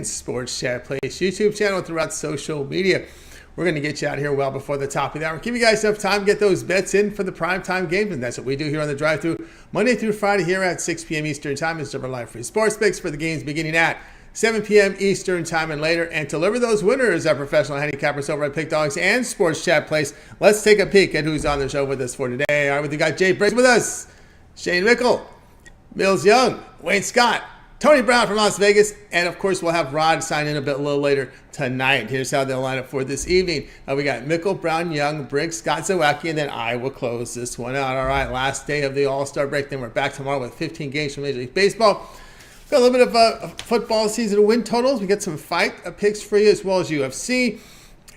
Sports Chat Place YouTube channel throughout social media. We're going to get you out here well before the top of the hour. Give you guys enough time to get those bets in for the primetime games, and that's what we do here on the drive-thru Monday through Friday here at 6 p.m. Eastern Time. It's our live free sports picks for the games beginning at 7 p.m. Eastern Time and later, and to deliver those winners, our professional handicappers over at Pick Dogs and Sports Chat Place. Let's take a peek at who's on the show with us for today. All right, we got Jay Briggs with us, Shane Mickle, Millz Young, Wayne Scott, Tony Brown from Las Vegas, and of course we'll have Rod sign in a little later tonight. Here's how they'll line up for this evening. We got Mickle, Brown, Young, Briggs, Scott, Zawacki, and then I will close this one out. All right, last day of the All-Star break. Then we're back tomorrow with 15 games from Major League Baseball. Got a little bit of football season win totals. We got some fight picks for you as well as UFC.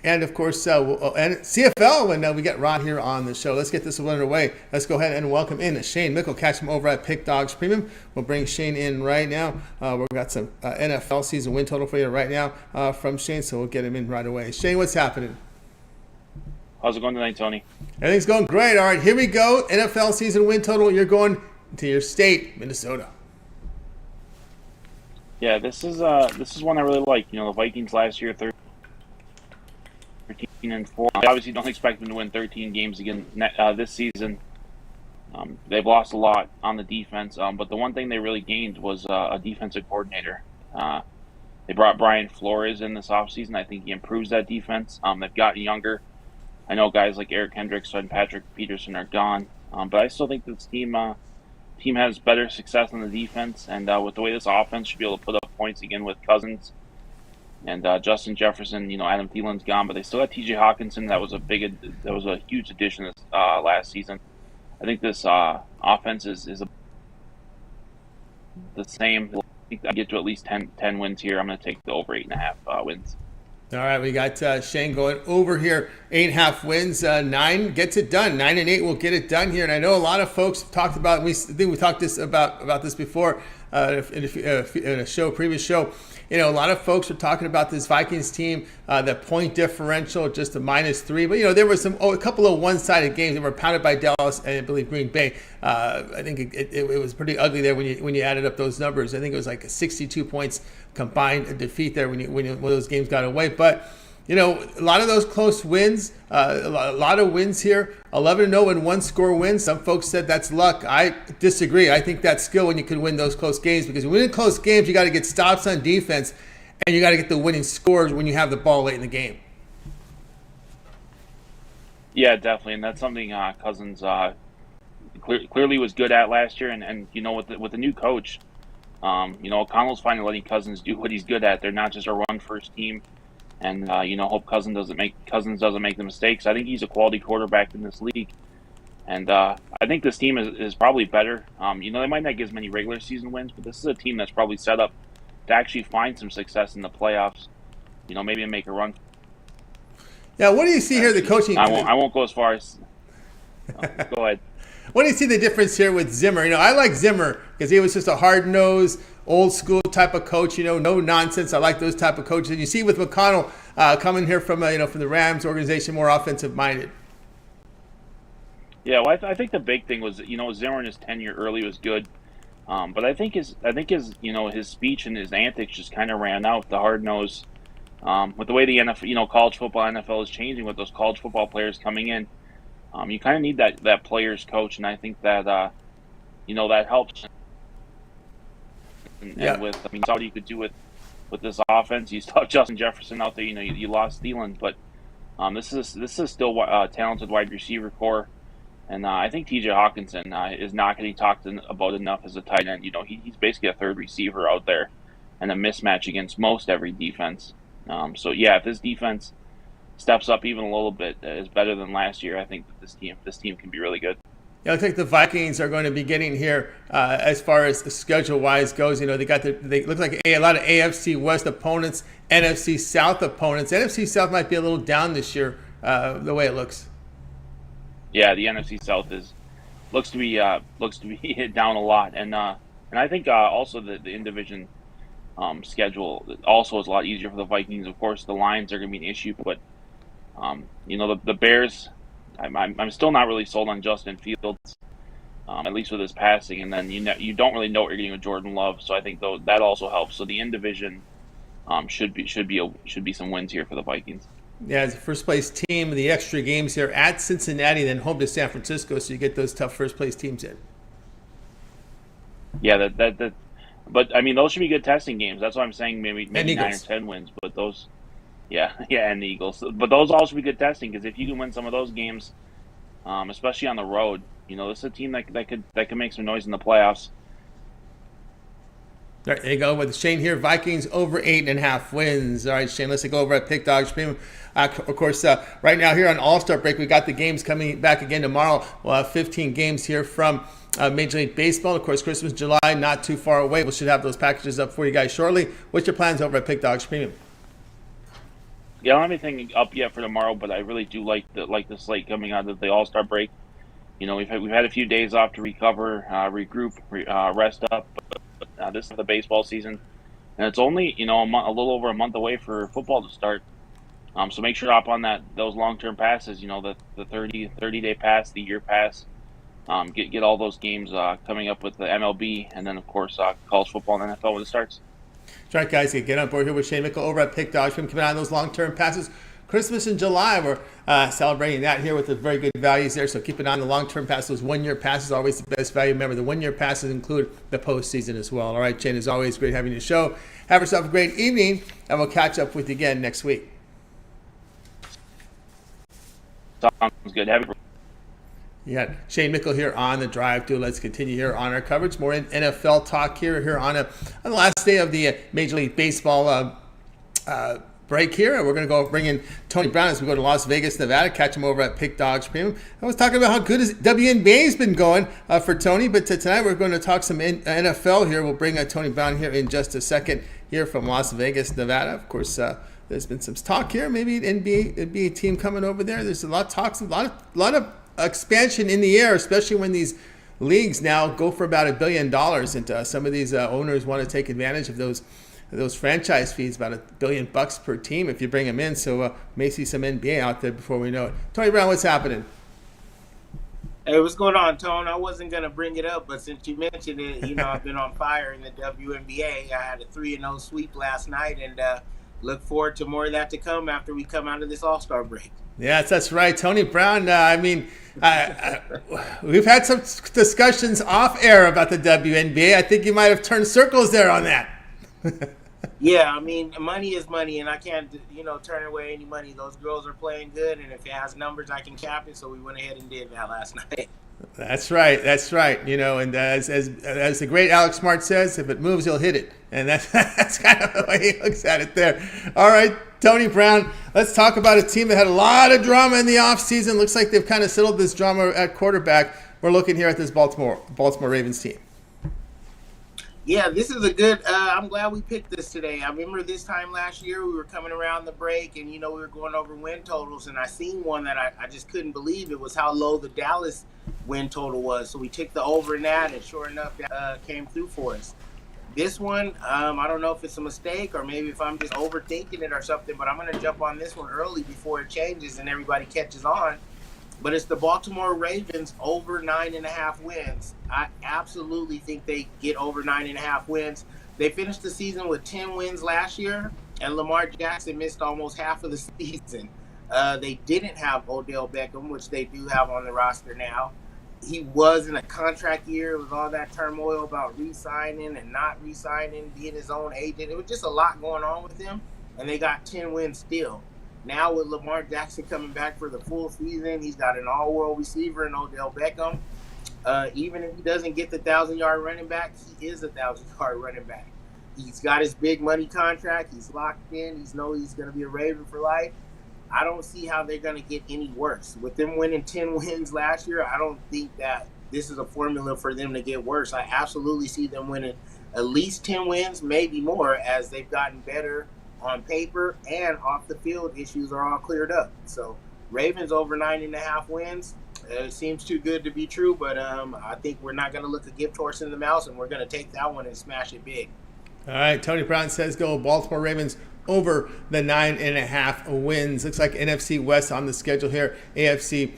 And, of course, and CFL when we get Rod here on the show. Let's get this one underway. Let's go ahead and welcome in Shane Mickle. Catch him over at Pick Dogs Premium. We'll bring Shane in right now. We've got some NFL season win total for you right now from Shane, so we'll get him in right away. Shane, what's happening? How's it going tonight, Tony? Everything's going great. All right, here we go. NFL season win total. You're going to your state, Minnesota. Yeah, this is one I really like. You know, the Vikings last year, 13-4. I obviously don't expect them to win 13 games again this season. They've lost a lot on the defense, but the one thing they really gained was a defensive coordinator. They brought Brian Flores in this offseason. I think he improves that defense. They've gotten younger. I know guys like Eric Hendricks and Patrick Peterson are gone, but I still think this team has better success on the defense, and with the way this offense should be able to put up points again with Cousins and Justin Jefferson. You know, Adam Thielen's gone, but they still got T.J. Hawkinson. That was a huge addition this last season. I think this offense is the same. I think I get to at least 10 wins here. I'm going to take the over 8.5 wins. All right, we got Shane going over here. 8.5 wins, 9 gets it done. 9 and 8 will get it done here. And I know a lot of folks have talked about. I think we talked about this before in a previous show. You know, a lot of folks are talking about this Vikings team, the point differential just a -3. But, you know, there were a couple of one-sided games that were pounded by Dallas and I believe Green Bay. I think it was pretty ugly there when you added up those numbers. I think it was like 62 points combined defeat there when those games got away. But, you know, a lot of those close wins, a lot of wins here, 11-0 and one-score wins. Some folks said that's luck. I disagree. I think that's skill when you can win those close games, because when you win close games, you got to get stops on defense, and you got to get the winning scores when you have the ball late in the game. Yeah, definitely, and that's something Cousins clearly was good at last year, and you know, with the new coach, you know, O'Connell's finally letting Cousins do what he's good at. They're not just a run-first team. And you know, hope Cousins doesn't make the mistakes. I think he's a quality quarterback in this league, and I think this team is probably better. You know, they might not get as many regular season wins, but this is a team that's probably set up to actually find some success in the playoffs. You know, maybe make a run. Yeah, what do you see here? The coaching. I won't go as far as. Go ahead. What do you see the difference here with Zimmer? You know, I like Zimmer because he was just a hard-nosed, old-school type of coach. You know, no nonsense. I like those type of coaches. And you see with McConnell coming here from from the Rams organization, more offensive-minded. Yeah, well, I think the big thing was, you know, Zimmer in his tenure early was good, but I think his you know, his speech and his antics just kind of ran out. The hard-nosed, with the way the NFL, you know, college football, NFL is changing with those college football players coming in. You kind of need that player's coach, and I think that you know, that helps. And with, I mean, that's all you could do with this offense. You still have Justin Jefferson out there. You know, you lost Thielen, but this is still a talented wide receiver core, and I think T.J. Hawkinson is not getting talked about enough as a tight end. You know, he's basically a third receiver out there, and a mismatch against most every defense. So yeah, if this defense steps up even a little bit, is better than last year, I think that this team can be really good. Yeah, I think the Vikings are going to be getting here as far as the schedule-wise goes. You know, they look like a lot of AFC West opponents, NFC South opponents. NFC South might be a little down this year, the way it looks. Yeah, the NFC South looks to be hit down a lot, and I think also the in-division schedule also is a lot easier for the Vikings. Of course, the Lions are going to be an issue, but you know, the Bears, I'm still not really sold on Justin Fields, at least with his passing. And then you don't really know what you're getting with Jordan Love, so I think that also helps. So the in-division should be some wins here for the Vikings. Yeah, as a first place team, the extra games here at Cincinnati, then home to San Francisco, so you get those tough first place teams in. Yeah, but I mean, those should be good testing games. That's why I'm saying maybe 9 or 10 wins. But those, yeah, and the Eagles. But those all should be good testing, because if you can win some of those games, especially on the road, this is a team that could make some noise in the playoffs. There you go with Shane here. Vikings over 8.5 wins. All right, Shane, let's go over at Pick Dog Stream. Of course, right now here on All-Star break, we got the games coming back again tomorrow. We'll have 15 games here from Major League Baseball. Of course, Christmas, July, not too far away. We should have those packages up for you guys shortly. What's your plans over at Pick Dogs Premium? Yeah, I don't have anything up yet for tomorrow, but I really do like the slate coming out of the All-Star break. We've had a few days off to recover, regroup, rest up. But this is the baseball season, and it's only a little over a month away for football to start. So make sure to hop on those long-term passes. The 30-day pass, the year pass. Get all those games coming up with the MLB, and then of course college football and NFL when it starts. That's right, guys. Get on board here with Shane Mickle over at Pick Dogs. Keeping on those long-term passes. Christmas in July, we're celebrating that here with the very good values there. So keep it on the long-term passes. Those one-year passes are always the best value. Remember, the one-year passes include the postseason as well. All right, Shane, as always, great having you on the show. Have yourself a great evening, and we'll catch up with you again next week. Sounds good. Have a great. Yeah, Shane Mickle here on the drive-thru. Let's continue here on our coverage. More in NFL talk here on the last day of the Major League Baseball break here. And we're going to go bring in Tony Brown as we go to Las Vegas, Nevada. Catch him over at Pick Dogs Premium. I was talking about how good his WNBA has been going for Tony, but tonight we're going to talk some NFL here. We'll bring Tony Brown here in just a second here from Las Vegas, Nevada. Of course, there's been some talk here. Maybe an NBA team coming over there. There's a lot of talks, a lot of expansion in the air, especially when these leagues now go for about $1 billion, and some of these owners want to take advantage of those franchise fees, about $1 billion per team if you bring them in. So may see some NBA out there before we know it. Tony Brown, what's happening? Hey, what's going on, Tone? I wasn't gonna bring it up, but since you mentioned it, I've been on fire in the WNBA. I had a 3-0 sweep last night, and look forward to more of that to come after we come out of this All-Star break. Yes, that's right. Tony Brown, we've had some discussions off air about the WNBA. I think you might have turned circles there on that. Yeah, I mean, money is money, and I can't, turn away any money. Those girls are playing good, and if it has numbers, I can cap it, so we went ahead and did that last night. That's right. And as the great Alex Smart says, if it moves, he'll hit it. And that's kind of the way he looks at it there. All right, Tony Brown, let's talk about a team that had a lot of drama in the offseason. Looks like they've kind of settled this drama at quarterback. We're looking here at this Baltimore Ravens team. Yeah, this is a good I'm glad we picked this today. I remember this time last year we were coming around the break, and we were going over win totals, and I seen one that I just couldn't believe. It was how low the Dallas win total was. So we took the over in that, and sure enough, that came through for us. This one, I don't know if it's a mistake or maybe if I'm just overthinking it or something, but I'm going to jump on this one early before it changes and everybody catches on. But it's the Baltimore Ravens over 9.5 wins. I absolutely think they get over 9.5 wins. They finished the season with 10 wins last year, and Lamar Jackson missed almost half of the season. They didn't have Odell Beckham, which they do have on the roster now. He was in a contract year with all that turmoil about re-signing and not re-signing, being his own agent. It was just a lot going on with him, and they got 10 wins still. Now with Lamar Jackson coming back for the full season, he's got an all-world receiver in Odell Beckham. Even if he doesn't get the 1,000-yard running back, he is a 1,000-yard running back. He's got his big money contract. He's locked in. He's going to be a Raven for life. I don't see how they're going to get any worse. With them winning 10 wins last year, I don't think that this is a formula for them to get worse. I absolutely see them winning at least 10 wins, maybe more, as they've gotten better on paper and off the field. Issues are all cleared up. So Ravens over 9.5 wins. It seems too good to be true, but I think we're not going to look a gift horse in the mouth, and we're going to take that one and smash it big. All right, Tony Brown says go Baltimore Ravens over the 9.5 wins. Looks like NFC West on the schedule here, AFC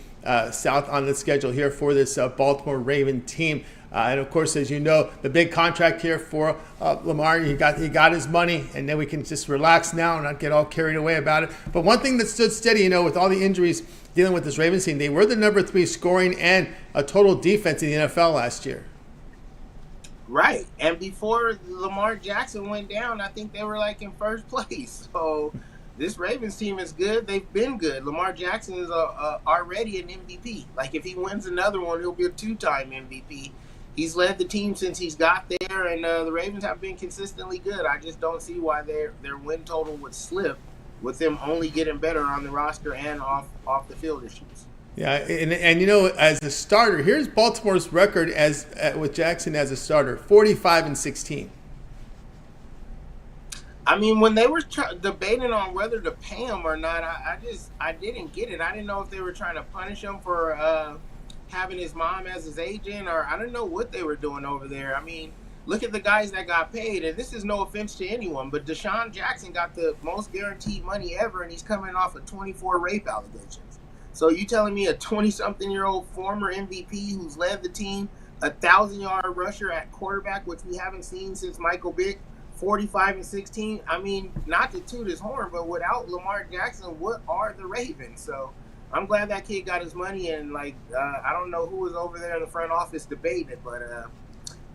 South on the schedule here for this Baltimore Raven team. And of course, as you know, the big contract here for Lamar, he got his money, and then we can just relax now and not get all carried away about it. But one thing that stood steady, with all the injuries dealing with this Ravens team, they were the number 3 scoring and a total defense in the NFL last year. Right. And before Lamar Jackson went down, I think they were like in first place. So this Ravens team is good. They've been good. Lamar Jackson is already an MVP. Like, if he wins another one, he'll be a 2-time MVP. He's led the team since he's got there, and the Ravens have been consistently good. I just don't see why their win total would slip with them only getting better on the roster and off the field issues. Yeah, and as a starter, here's Baltimore's record with Jackson as a starter: 45-16. I mean, when they were debating on whether to pay him or not, I didn't get it. I didn't know if they were trying to punish him for having his mom as his agent, or I don't know what they were doing over there. I mean, look at the guys that got paid, and this is no offense to anyone, but Deshaun Jackson got the most guaranteed money ever, and he's coming off of 24 rape allegations. So you telling me a 20-something-year-old former MVP who's led the team, 1,000-yard rusher at quarterback, which we haven't seen since Mickle, 45-16. I mean, not to toot his horn, but without Lamar Jackson, what are the Ravens? So I'm glad that kid got his money, and I don't know who was over there in the front office debating it, but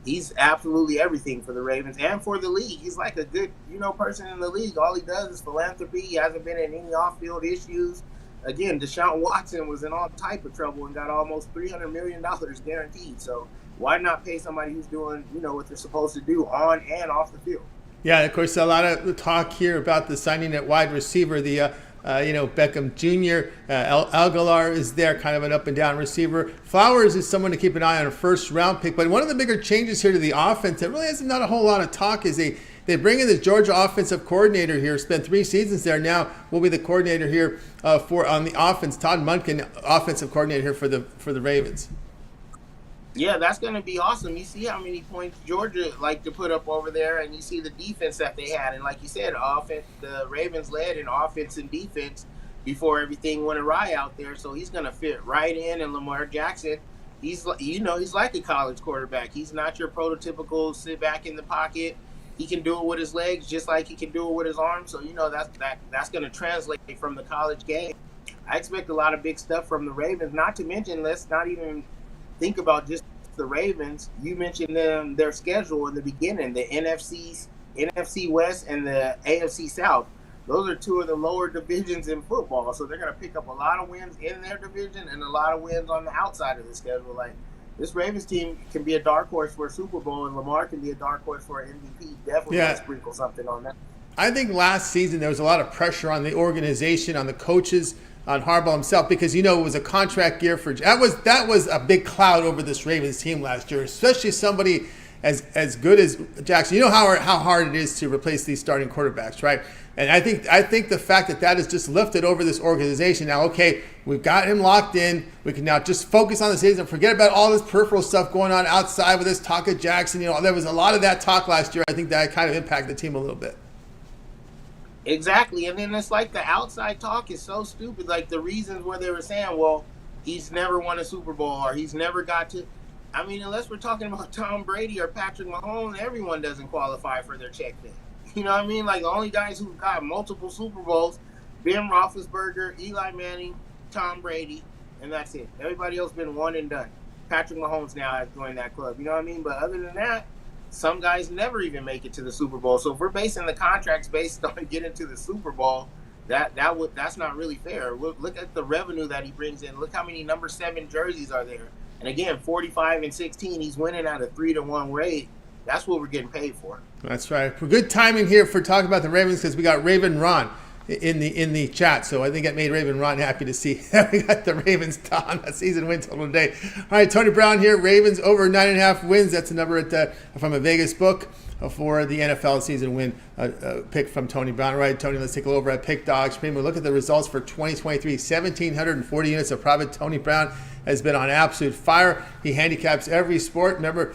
he's absolutely everything for the Ravens and for the league. He's like a good, person in the league. All he does is philanthropy. He hasn't been in any off-field issues. Again, Deshaun Watson was in all type of trouble and got almost $300 million guaranteed. So why not pay somebody who's doing, what they're supposed to do on and off the field? Yeah, of course, a lot of talk here about the signing at wide receiver. The Beckham Jr., Aguilar is there, kind of an up-and-down receiver. Flowers is someone to keep an eye on, a first-round pick. But one of the bigger changes here to the offense that really hasn't done a whole lot of talk is they bring in the Georgia offensive coordinator here, spent 3 seasons there, now will be the coordinator here on the offense. Todd Monken, offensive coordinator here for the Ravens. Yeah, that's going to be awesome. You see how many points Georgia like to put up over there, and you see the defense that they had. And like you said, the Ravens led in offense and defense before everything went awry out there. So he's going to fit right in. And Lamar Jackson, he's like a college quarterback. He's not your prototypical sit back in the pocket. He can do it with his legs just like he can do it with his arms. So, that's going to translate from the college game. I expect a lot of big stuff from the Ravens, not to mention, let's not even think about just the Ravens. You mentioned their schedule in the beginning, the NFC West and the AFC South. Those are 2 of the lower divisions in football. So they're going to pick up a lot of wins in their division and a lot of wins on the outside of the schedule. Like, this Ravens team can be a dark horse for a Super Bowl, and Lamar can be a dark horse for an MVP. Definitely gonna sprinkle something on that. I think last season there was a lot of pressure on the organization, on the coaches, on Harbaugh himself, because it was a contract year for that was a big cloud over this Ravens team last year, especially somebody as good as Jackson. You know how hard it is to replace these starting quarterbacks, right? And I think the fact that is just lifted over this organization. Now, okay, we've got him locked in. We can now just focus on the season, forget about all this peripheral stuff going on outside with this talk of Jackson. There was a lot of that talk last year. I think that kind of impacted the team a little bit. Exactly. And then it's like the outside talk is so stupid. Like the reasons where they were saying, well, he's never won a Super Bowl or he's never got to. I mean, unless we're talking about Tom Brady or Patrick Mahomes, everyone doesn't qualify for their check then. You know what I mean? Like the only guys who've got multiple Super Bowls, Ben Roethlisberger, Eli Manning, Tom Brady, and that's it. Everybody else been one and done. Patrick Mahomes now has joined that club. You know what I mean? But other than that, some guys never even make it to the Super Bowl. So if we're basing the contracts based on getting to the Super Bowl, that's not really fair. Look at the revenue that he brings in. Look how many number 7 jerseys are there. And again, 45-16, he's winning at a 3-1 rate. That's what we're getting paid for. That's right. For good timing here for talking about the Ravens, because we got Raven Ron in the chat. So I think that made Raven Ron happy to see that we got the Ravens on a season win total today. All right, Tony Brown here. Ravens over 9.5 wins. That's a number from a Vegas book for the NFL season win pick from Tony Brown. All right, Tony, let's take a look over at Pick Dogs Premium. Look at the results for 2023. 1,740 units of profit. Tony Brown has been on absolute fire. He handicaps every sport. Remember,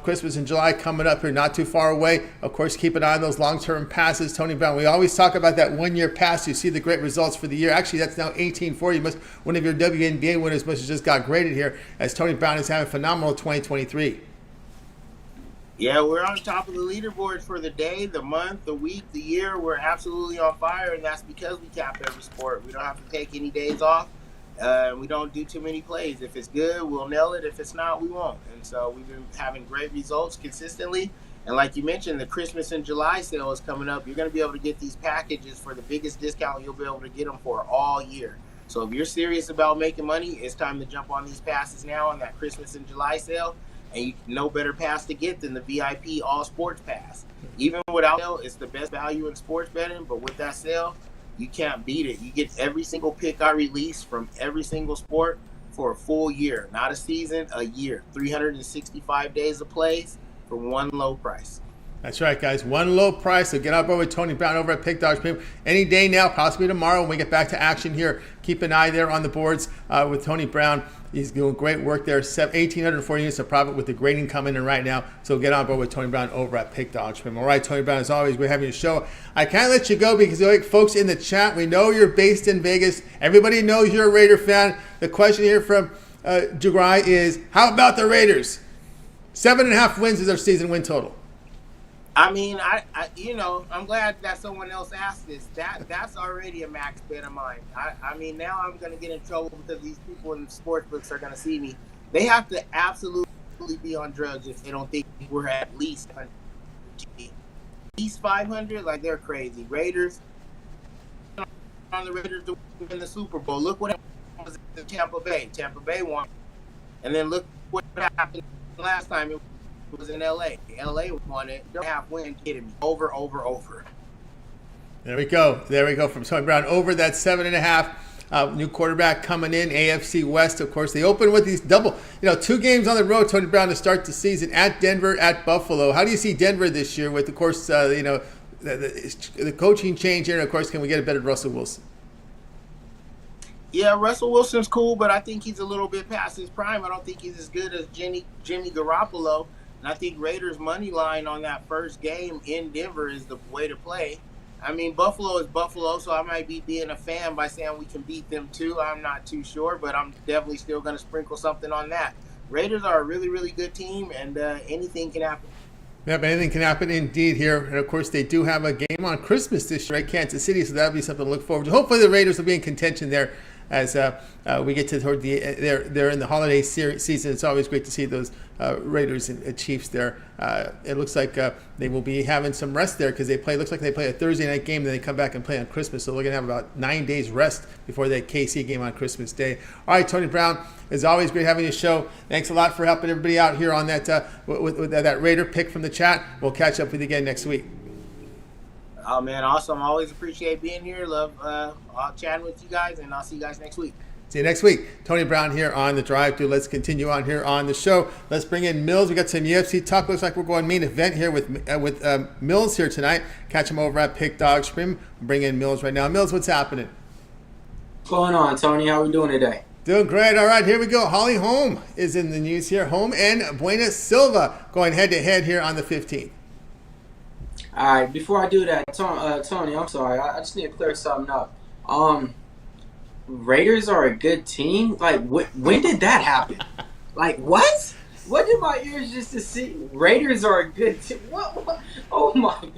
Christmas in July coming up here, not too far away. Of course, keep an eye on those long-term passes. Tony Brown, we always talk about that one-year pass. You see the great results for the year. Actually, that's now 1840. One of your WNBA winners must have just got graded here, as Tony Brown is having a phenomenal 2023. Yeah, we're on top of the leaderboards for the day, the month, the week, the year. We're absolutely on fire, and that's because we cap every sport. We don't have to take any days off. We don't do too many plays. If it's good, we'll nail it. If it's not, we won't. And so we've been having great results consistently. And like you mentioned, the Christmas and July sale is coming up. You're going to be able to get these packages for the biggest discount you'll be able to get them for all year. So if you're serious about making money, it's time to jump on these passes now on that Christmas and July sale. And you no better pass to get than the VIP All Sports Pass. Even without sale, it's the best value in sports betting. But with that sale, you can't beat it. You get every single pick I release from every single sport for a full year, not a season, a year. 365 days of plays for one low price. That's right, guys. One low price. So get up over with Tony Brown over at Pick Dogs Premium. Any day now, possibly tomorrow when we get back to action here. Keep an eye there on the boards with Tony Brown. He's doing great work there. 1,840 units of profit with the grading coming in right now. So get on board with Tony Brown over at Pick Dogs Premium. All right, Tony Brown, as always, we're having a show. I can't let you go because, like, folks in the chat, we know you're based in Vegas. Everybody knows you're a Raider fan. The question here from Jagrai is, how about the Raiders? 7.5 wins is their season win total. I mean, I'm glad that someone else asked this. That's already a max bet of mine. I mean, now I'm going to get in trouble because these people in the sports books are going to see me. They have to absolutely be on drugs if they don't think we're at least 500. Like, they're crazy. Raiders on the Raiders to win the Super Bowl. Look what happened in Tampa Bay. Tampa Bay won, and then look what happened last time. It was in LA. LA won it. They're half win, kidding me. Over. There we go. From Tony Brown over that 7.5. New quarterback coming in, AFC West. Of course, they open with these double, 2 games on the road, Tony Brown, to start the season at Denver, at Buffalo. How do you see Denver this year with, of course, the coaching change here? And, of course, can we get a better Russell Wilson? Yeah, Russell Wilson's cool, but I think he's a little bit past his prime. I don't think he's as good as Jimmy Garoppolo. And I think Raiders' money line on that first game in Denver is the way to play. I mean, Buffalo is Buffalo, so I might be being a fan by saying we can beat them too. I'm not too sure, but I'm definitely still going to sprinkle something on that. Raiders are a really, really good team, and anything can happen. Yep, anything can happen indeed here. And, of course, they do have a game on Christmas this year at Kansas City, so that'll be something to look forward to. Hopefully the Raiders will be in contention there as we get to toward they're in the holiday season. It's always great to see those Raiders and Chiefs there. It looks like they will be having some rest there because looks like they play a Thursday night game, then they come back and play on Christmas. So they're going to have about 9 days rest before that KC game on Christmas Day. All right, Tony Brown, as always, great having you show. Thanks a lot for helping everybody out here on that with that Raider pick from the chat. We'll catch up with you again next week. Oh, man, awesome. I always appreciate being here. Love chatting with you guys, and I'll see you guys next week. See you next week. Tony Brown here on the Drive-Thru. Let's continue on here on the show. Let's bring in Millz. We got some UFC talk. Looks like we're going main event here with Millz here tonight. Catch him over at Pick Dogs Premium. Bring in Millz right now. Millz, what's happening? What's going on, Tony? How we doing today? Doing great. All right, here we go. Holly Holm is in the news here. Holm and Buena Silva going head-to-head here on the 15th. All right, before I do that, Tony, I'm sorry. I just need to clear something up. Raiders are a good team? Like, when did that happen? Like, what? What did my ears just to see? Raiders are a good team? What? Oh, my God.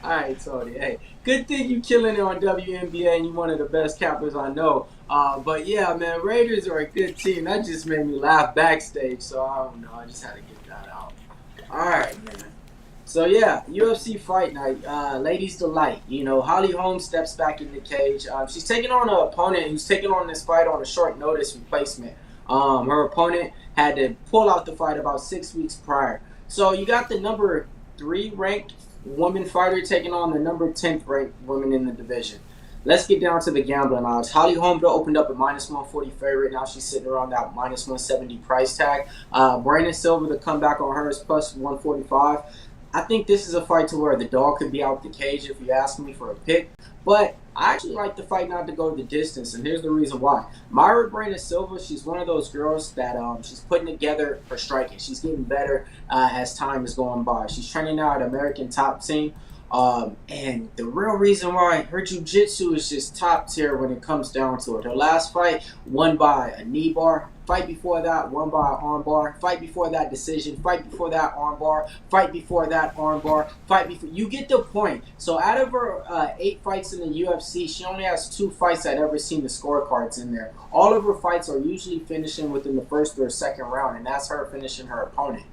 All right, Tony. Hey, good thing you killing it on WNBA and you one of the best cappers I know. But, yeah, man, Raiders are a good team. That just made me laugh backstage, so I don't know. I just had to get that out. All right, man. So, yeah, UFC Fight Night, Ladies Delight. Holly Holm steps back in the cage. She's taking on an opponent who's taking on this fight on a short notice replacement. Her opponent had to pull out the fight about 6 weeks prior. So you got the number 3 ranked woman fighter taking on the number 10th ranked woman in the division. Let's get down to the gambling odds. Holly Holm opened up a -140 favorite. Now she's sitting around that -170 price tag. Brandon Silva, the comeback on her is +145. I think this is a fight to where the dog could be out the cage if you ask me for a pick. But I actually like the fight not to go the distance, and here's the reason why. Myra Brandon Silva, she's one of those girls that she's putting together her striking. She's getting better as time is going by. She's training now at American Top Team. And the real reason why her jiu-jitsu is just top tier when it comes down to it. Her last fight won by a knee bar. Fight before that won by an arm bar. Fight before that decision. Fight before that arm bar. Fight before that arm bar. Fight before. You get the point. So out of her 8 fights in the UFC, she only has 2 fights I've ever seen the scorecards in there. All of her fights are usually finishing within the first or second round, and that's her finishing her opponent.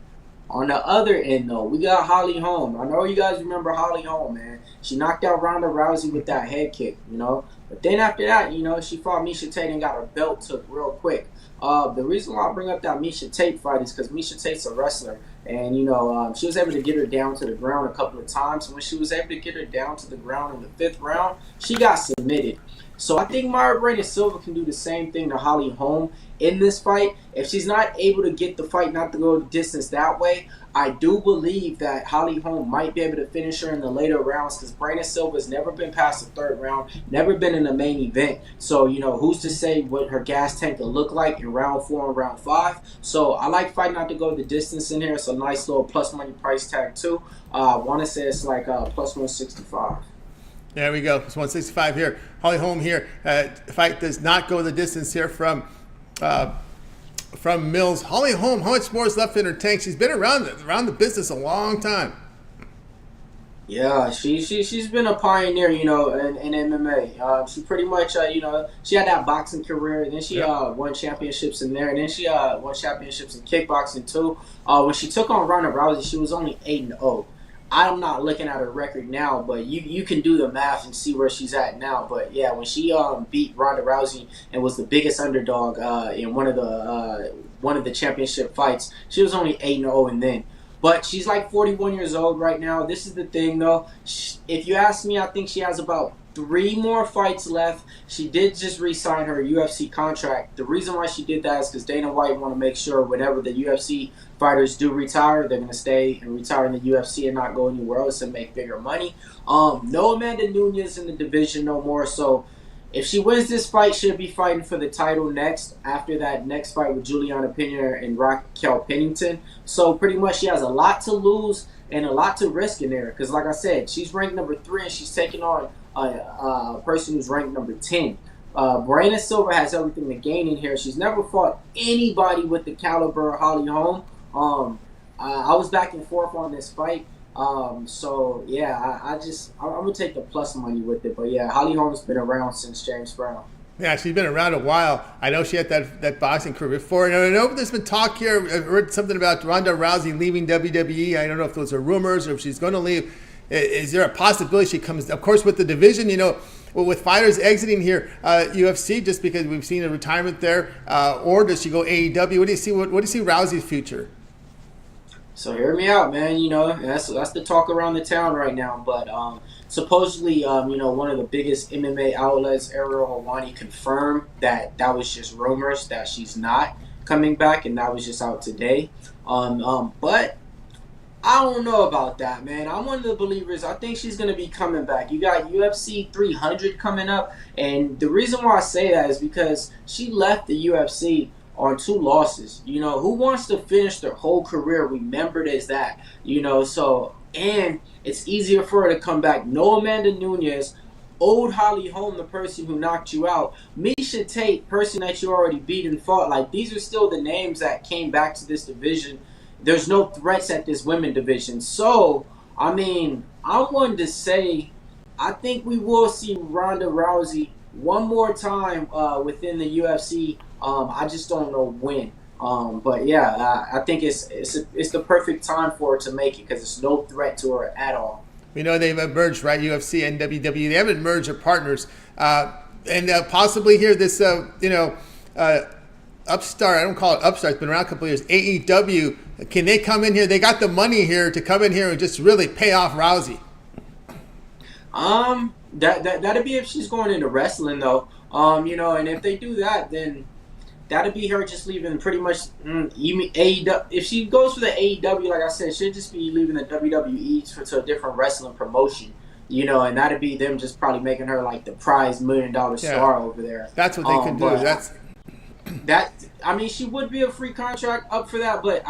On the other end, though, we got Holly Holm. I know you guys remember Holly Holm, man. She knocked out Ronda Rousey with that head kick, you know. But then after that, you know, she fought Miesha Tate and got her belt took real quick. The reason why I bring up that Miesha Tate fight is because Miesha Tate's a wrestler. And, you know, she was able to get her down to the ground a couple of times. And when she was able to get her down to the ground in the 5th round, she got submitted. So I think Mayra Brandon Silva can do the same thing to Holly Holm in this fight. If she's not able to get the fight not to go the distance that way, I do believe that Holly Holm might be able to finish her in the later rounds because Brandon Silva's never been past the 3rd round, never been in the main event. So, you know, who's to say what her gas tank will look like in round 4 and round 5. So I like fight not to go the distance in here. It's a nice little plus money price tag too. I want to say it's like plus 165. There we go. It's 165 here. Holly Holm here. Fight does not go the distance here from Millz. Holly Holm, how much more is left in her tank? She's been around the business a long time. Yeah, she's been a pioneer, you know, in MMA. She pretty much, you know, she had that boxing career. Then she won championships in there, and then she won championships in kickboxing too. When she took on Ronda Rousey, she was only 8-0. I'm not looking at her record now, but you can do the math and see where she's at now. But yeah, when she beat Ronda Rousey and was the biggest underdog in one of the championship fights, she was only 8-0 and then. But she's like 41 years old right now. This is the thing, though. If you ask me, I think she has about 3 more fights left. She did just re-sign her UFC contract. The reason why she did that is because Dana White want to make sure whenever the UFC fighters do retire, they're going to stay and retire in the UFC and not go anywhere else and make bigger money. No Amanda Nunes in the division no more. So if she wins this fight, she'll be fighting for the title next after that next fight with Juliana Pena and Raquel Pennington. So pretty much she has a lot to lose and a lot to risk in there because, like I said, she's ranked number 3 and she's taking on a person who's ranked number 10. Brandon Silva has everything to gain in here. She's never fought anybody with the caliber of Holly Holm. I was back and forth on this fight. So yeah, I'm gonna take the plus money with it. But yeah, Holly Holm's been around since James Brown. Yeah, she's been around a while. I know she had that boxing career before. And I know there's been talk here. I heard something about Ronda Rousey leaving WWE. I don't know if those are rumors or if she's going to leave. Is there a possibility she comes? Of course, with the division, you know, with fighters exiting here, UFC, just because we've seen a retirement there, or does she go AEW? What do you see? What do you see Rousey's future? So hear me out, man. You know, that's the talk around the town right now. But supposedly, you know, one of the biggest MMA outlets, Ariel Helwani, confirmed that was just rumors, that she's not coming back, and that was just out today. But I don't know about that, man. I'm one of the believers. I think she's going to be coming back. You got UFC 300 coming up, and the reason why I say that is because she left the UFC on 2 losses. You know, who wants to finish their whole career remembered as that? You know, so, and it's easier for her to come back. No Amanda Nunes, old Holly Holm, the person who knocked you out. Miesha Tate, person that you already beat and fought. Like, these are still the names that came back to this division. There's no threats at this women division. So, I mean, I wanted to say, I think we will see Ronda Rousey one more time within the UFC. I just don't know when. But yeah, I think it's the perfect time for her to make it because it's no threat to her at all. We know they've merged, right? UFC and WWE. They haven't merged their partners. And possibly here, this, upstart, I don't call it upstart, it's been around a couple of years, AEW, can they come in here? They got the money here to come in here and just really pay off Rousey. That'd be if she's going into wrestling, though. And if they do that, then that'd be her just leaving pretty much even AEW. If she goes for the AEW, like I said, she'll just be leaving the WWE to a different wrestling promotion. And that'd be them just probably making her like the prize $1 million star over there. That's what they could do. She would be a free contract up for that, but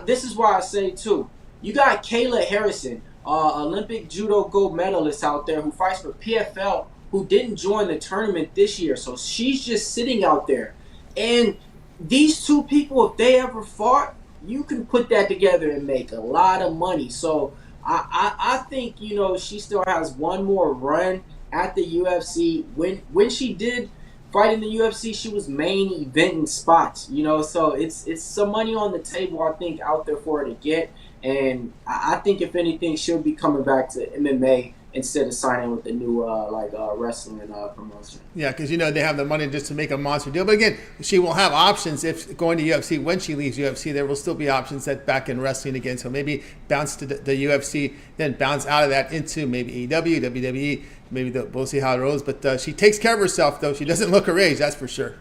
this is why I say too. You got Kayla Harrison, Olympic judo gold medalist out there who fights for PFL who didn't join the tournament this year. So she's just sitting out there. And these two people, if they ever fought, you can put that together and make a lot of money. So I think, she still has one more run at the UFC. When she did fight in the UFC, she was main eventing spots, so it's some money on the table, I think, out there for her to get. And I think, if anything, she'll be coming back to MMA instead of signing with the new wrestling promotion. Yeah, because they have the money just to make a monster deal. But again, she will have options if going to UFC. When she leaves UFC, there will still be options that back in wrestling again. So maybe bounce to the UFC, then bounce out of that into maybe AEW, WWE. We'll see how it goes. But she takes care of herself, though. She doesn't look her age, that's for sure.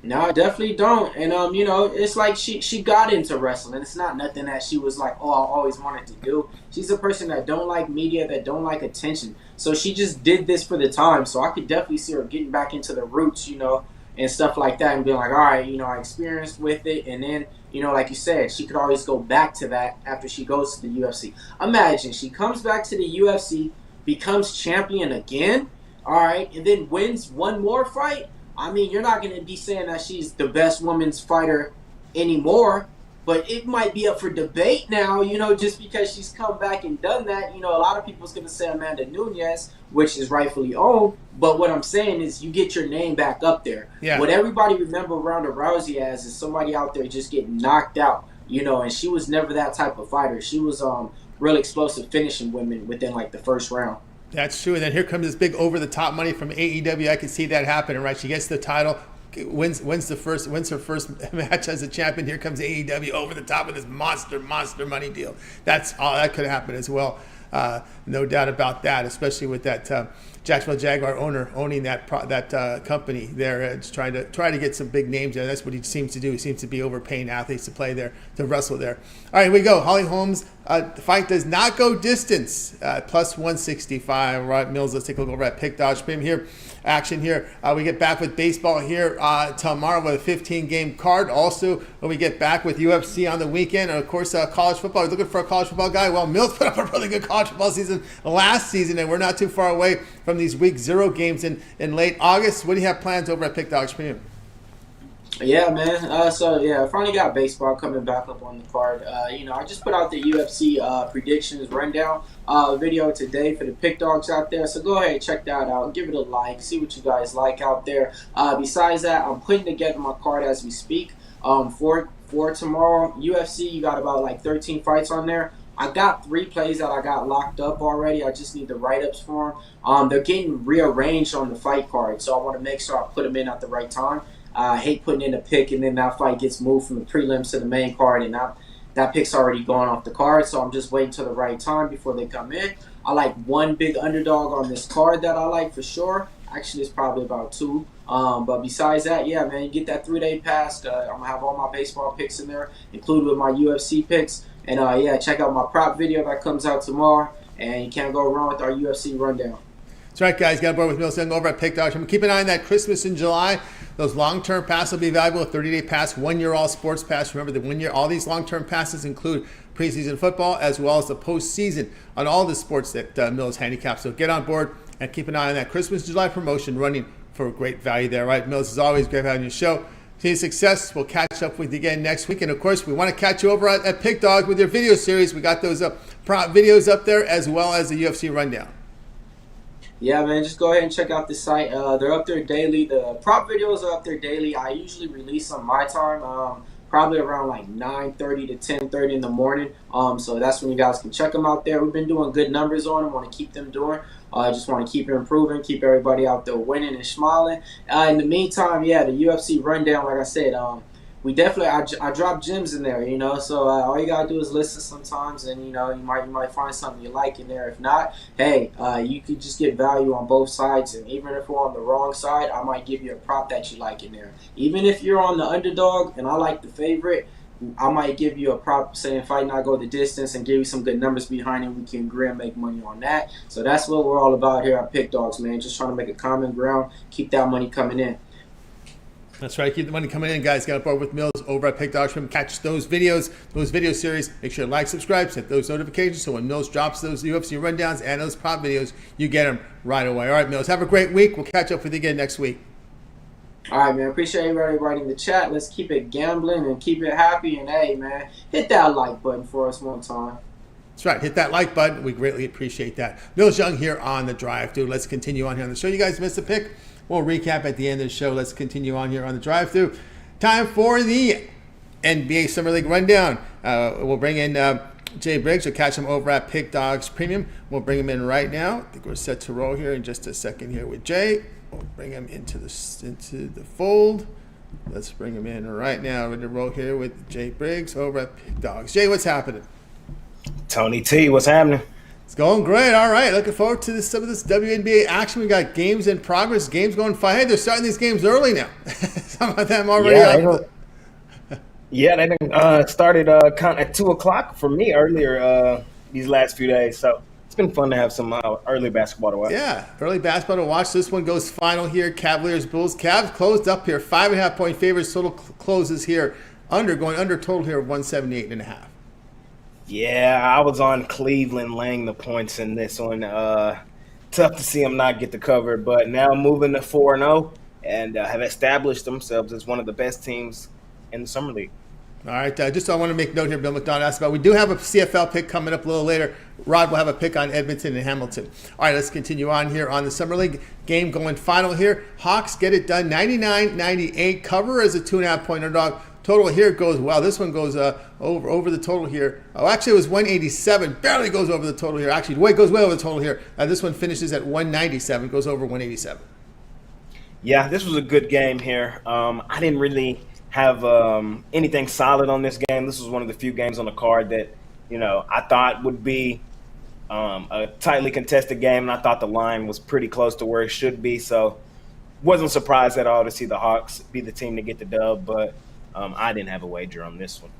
No, I definitely don't. And, it's like she got into wrestling. It's not nothing that she was like, oh, I always wanted to do. She's a person that don't like media, that don't like attention. So she just did this for the time. So I could definitely see her getting back into the roots, and stuff like that, and being like, all right, I experienced with it. And then, like you said, she could always go back to that after she goes to the UFC. Imagine she comes back to the UFC, becomes champion again, all right, and then wins one more fight. I mean, you're not going to be saying that she's the best women's fighter anymore, but it might be up for debate now, just because she's come back and done that. A lot of people's going to say Amanda Nunes, which is rightfully owned, but what I'm saying is you get your name back up there. Yeah. What everybody remember Ronda Rousey as is somebody out there just getting knocked out, and she was never that type of fighter. She was real explosive, finishing women within like the first round. That's true. And then here comes this big over-the-top money from AEW. I can see that happening, right? She gets the title, wins her first match as a champion. Here comes AEW over the top with this monster money deal. That's all that could happen as well. No doubt about that, especially with that Jacksonville Jaguar owner owning that company there. It's trying to get some big names there. That's what he seems to do. He seems to be overpaying athletes to play there, to wrestle there. All right, here we go. Holly Holmes, the fight does not go distance. Plus 165. Right, Millz, let's take a look over at Pick Dodge Premium here. Action here. We get back with baseball here tomorrow with a 15-game card. Also, when we get back with UFC on the weekend, and of course, college football. We're looking for a college football guy. Well, Millz put up a really good college football season last season, and we're not too far away from these week 0 games in late August. What do you have plans over at Pick Dogs Premium? Yeah, man. I finally got baseball coming back up on the card. I just put out the UFC predictions rundown video today for the Pick Dogs out there. So go ahead and check that out. Give it a like. See what you guys like out there. Besides that, I'm putting together my card as we speak. For tomorrow, UFC, you got about like 13 fights on there. I got 3 plays that I got locked up already. I just need the write-ups for them. They're getting rearranged on the fight card, so I want to make sure I put them in at the right time. I hate putting in a pick and then that fight gets moved from the prelims to the main card, and that pick's already gone off the card, so I'm just waiting till the right time before they come in. I like one big underdog on this card that I like for sure. Actually, it's probably about 2. But besides that, yeah, man, you get that 3-day pass. I'm going to have all my baseball picks in there, included with my UFC picks. And, check out my prop video that comes out tomorrow. And you can't go wrong with our UFC rundown. That's right, guys. Got aboard with Millz Young over at Pick Dogs. Keep an eye on that Christmas in July. Those long-term passes will be valuable. A 30-day pass, 1-year all sports pass. Remember, the 1 year, all these long-term passes include preseason football as well as the postseason on all the sports that Millz handicaps. So get on board and keep an eye on that Christmas July promotion running for great value there. Right, Millz, as always, great having you show. See success. We'll catch up with you again next week. And, of course, we want to catch you over at Pick Dog with your video series. We got those prop videos up there as well as the UFC rundown. Yeah, man, just go ahead and check out the site. They're up there daily. The prop videos are up there daily. I usually release on my time, probably around like 9:30 to 10:30 in the morning. So that's when you guys can check them out there. We've been doing good numbers on them. Want to keep them doing. I just want to keep it improving, keep everybody out there winning and smiling. In the meantime, the UFC rundown, like I said, we definitely, I drop gems in there, so all you gotta do is listen sometimes, and you might find something you like in there. If not, hey, you could just get value on both sides, and even if we're on the wrong side, I might give you a prop that you like in there. Even if you're on the underdog and I like the favorite, I might give you a prop saying fight not go the distance and give you some good numbers behind it. We can agree and make money on that. So that's what we're all about here at Pick Dogs, man. Just trying to make a common ground, keep that money coming in. That's right. Keep the money coming in, guys. Get on board with Millz over at Pick Dogs. Catch those videos, those video series. Make sure to like, subscribe, set those notifications so when Millz drops those UFC rundowns and those prop videos, you get them right away. All right, Millz, have a great week. We'll catch up with you again next week. All right, man. Appreciate everybody writing the chat. Let's keep it gambling and keep it happy. And, hey, man, hit that like button for us one time. That's right. Hit that like button. We greatly appreciate that. Millz Young here on the drive-thru. Let's continue on here on the show. You guys missed a pick. We'll recap at the end of the show. Let's continue on here on the drive-thru. Time for the NBA Summer League rundown. We'll bring in Jay Briggs. We'll catch him over at Pick Dogs Premium. We'll bring him in right now. I think we're set to roll here in just a second here with Jay. We'll bring him into the fold. Let's bring him in right now. Ready to roll here with Jay Briggs over at Pick Dogs. Jay, what's happening? Tony T, what's happening? It's going great. All right. Looking forward to some of this WNBA action. We got games in progress. Games going fine. Hey, they're starting these games early now. Some of them already up. Yeah, they started at 2 o'clock for me earlier these last few days. So it's been fun to have some early basketball to watch. Yeah, early basketball to watch. This one goes final here. Cavaliers, Bulls. Cavs closed up here. 5.5-point favorites. Total closes here. Going under total here of 178.5. Yeah, I was on Cleveland laying the points in this one. Tough to see them not get the cover, but now moving to 4-0 and have established themselves as one of the best teams in the Summer League. All right, just I want to make note here, Bill McDonald asked about, we do have a CFL pick coming up a little later. Rod will have a pick on Edmonton and Hamilton. All right, let's continue on here on the Summer League. Game going final here. Hawks get it done, 99-98. Cover as a 2.5-point underdog. Total here goes, wow, this one goes over the total here. Oh, actually, it was 187. Barely goes over the total here. Actually, it goes way over the total here. This one finishes at 197. Goes over 187. Yeah, this was a good game here. I didn't really have anything solid on this game. This was one of the few games on the card that, I thought would be a tightly contested game, and I thought the line was pretty close to where it should be. So wasn't surprised at all to see the Hawks be the team to get the dub, but I didn't have a wager on this one.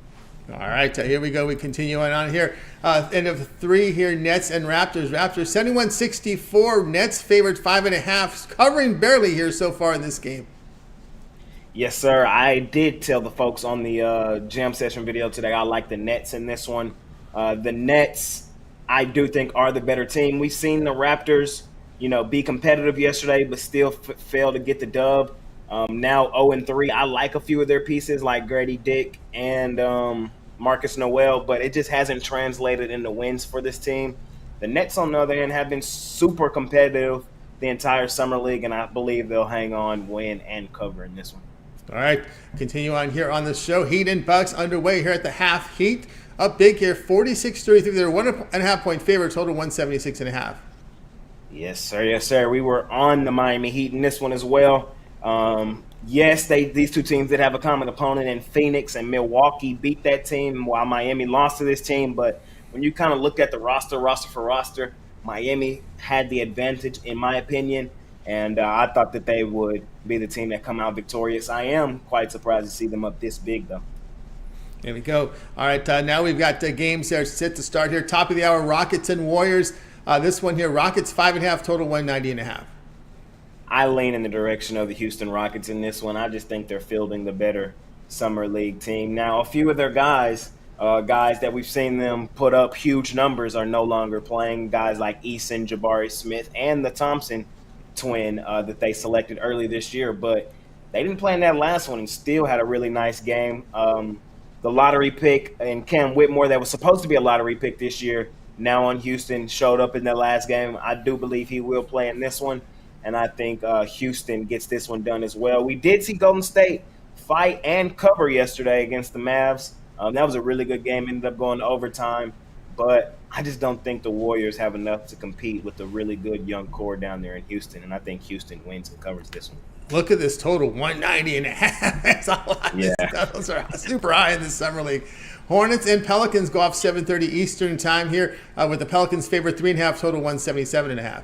All right, here we go. We continue on here. End of 3 here, Nets and Raptors. Raptors 71-64. Nets favored 5.5, covering barely here so far in this game. Yes, sir. I did tell the folks on the jam session video today I like the Nets in this one. The Nets, I do think, are the better team. We've seen the Raptors, be competitive yesterday, but still fail to get the dub. Now 0-3. I like a few of their pieces like Grady Dick and Marcus Noel, but it just hasn't translated into wins for this team. The Nets, on the other hand, have been super competitive the entire Summer League, and I believe they'll hang on, win, and cover in this one. All right, continue on here on the show. Heat and Bucks underway here at the half. Heat up big here, 46-33. They're 1.5-point favorite, total 176.5. Yes, sir. Yes, sir. We were on the Miami Heat in this one as well. Yes, these two teams did have a common opponent in Phoenix, and Milwaukee beat that team while Miami lost to this team. But when you kind of look at the roster for roster, Miami had the advantage, in my opinion, and I thought that they would be the team that come out victorious. I am quite surprised to see them up this big, though. There we go. All right, now we've got games there set to start here. Top of the hour, Rockets and Warriors. This one here, Rockets 5.5, total 190.5. I lean in the direction of the Houston Rockets in this one. I just think they're fielding the better Summer League team. Now, a few of their guys that we've seen them put up huge numbers, are no longer playing. Guys like Eason, Jabari Smith, and the Thompson twin that they selected early this year. But they didn't play in that last one and still had a really nice game. The lottery pick and Cam Whitmore, that was supposed to be a lottery pick this year, now on Houston, showed up in the last game. I do believe he will play in this one. And I think Houston gets this one done as well. We did see Golden State fight and cover yesterday against the Mavs. That was a really good game. Ended up going to overtime. But I just don't think the Warriors have enough to compete with the really good young core down there in Houston. And I think Houston wins and covers this one. Look at this total, 190.5. That's a lot. Yeah. Those are super high in this Summer League. Hornets and Pelicans go off 7:30 Eastern time here with the Pelicans favorite 3.5, total 177.5.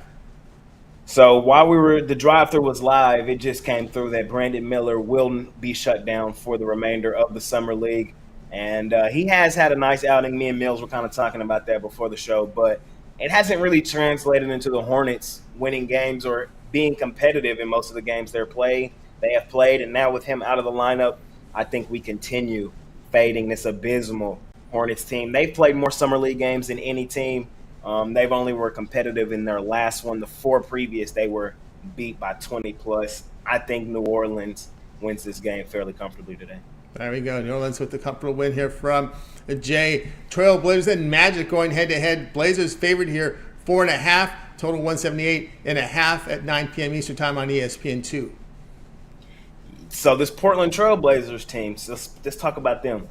So while the drive-thru was live, it just came through that Brandon Miller will be shut down for the remainder of the Summer League. And he has had a nice outing. Me and Millz were kind of talking about that before the show, but it hasn't really translated into the Hornets winning games or being competitive in most of the games they're playing. they have played. And now with him out of the lineup, I think we continue fading this abysmal Hornets team. They've played more summer league games than any team. They've only were competitive in their last one. The 4 previous, they were beat by 20 plus. I think New Orleans wins this game fairly comfortably today. There we go. New Orleans with the comfortable win here from Jay. Trailblazers and Magic going head-to-head. Blazers favored here 4.5. Total 178.5 at 9 p.m. Eastern time on ESPN2. So this Portland Trailblazers team, so let's talk about them.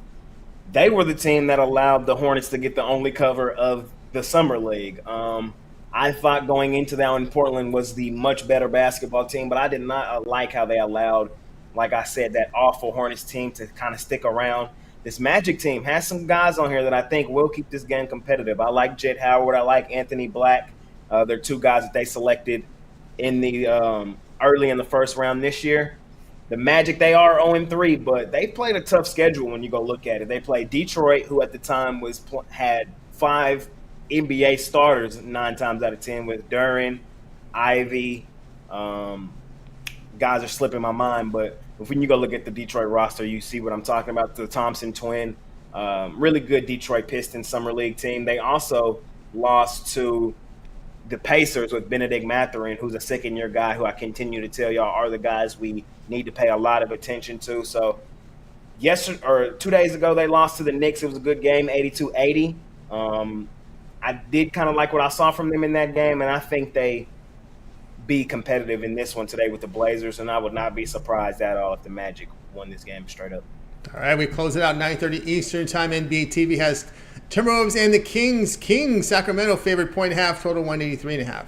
They were the team that allowed the Hornets to get the only cover of the Summer League. I thought going into that one, Portland was the much better basketball team, but I did not like how they allowed, like I said, that awful Hornets team to kind of stick around. This Magic team has some guys on here that I think will keep this game competitive. I like Jet Howard. I like Anthony Black. They're 2 guys that they selected in the early in the first round this year. The Magic, they are 0-3, but they played a tough schedule when you go look at it. They played Detroit, who at the time had 5 NBA starters 9 times out of 10 with Duran, Ivy. Guys are slipping my mind, but when you go look at the Detroit roster, you see what I'm talking about. The Thompson twin, really good Detroit Pistons Summer League team. They also lost to the Pacers with Benedict Mathurin, who's a second-year guy who I continue to tell y'all are the guys we need to pay a lot of attention to. So 2 days ago, they lost to the Knicks. It was a good game, 82-80. I did kind of like what I saw from them in that game, and I think they be competitive in this one today with the Blazers, and I would not be surprised at all if the Magic won this game straight up. All right, we close it out 9:30 Eastern time. NBA TV has Timberwolves and the Kings. Kings, Sacramento favored 1.5, total 183.5.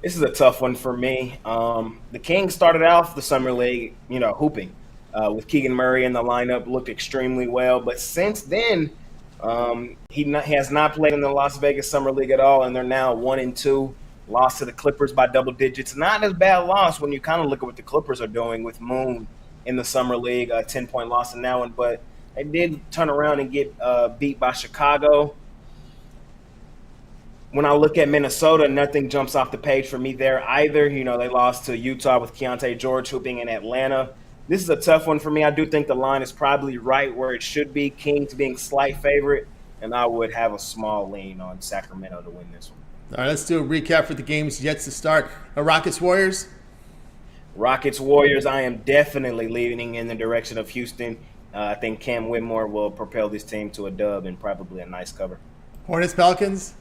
This is a tough one for me. The Kings started off the Summer League, hooping with Keegan Murray in the lineup, looked extremely well. But since then, he has not played in the Las Vegas Summer League at all, and they're now 1-2. Lost to the Clippers by double digits. Not as bad loss when you kind of look at what the Clippers are doing with Moon in the Summer League, a 10-point loss in that one. But they did turn around and get beat by Chicago. When I look at Minnesota, nothing jumps off the page for me there either. They lost to Utah with Keontae George hooping in Atlanta. This is a tough one for me. I do think the line is probably right where it should be. Kings being slight favorite, and I would have a small lean on Sacramento to win this one. All right, let's do a recap for the games yet to start. Rockets-Warriors. Rockets-Warriors, I am definitely leaning in the direction of Houston. I think Cam Whitmore will propel this team to a dub and probably a nice cover. Hornets-Pelicans.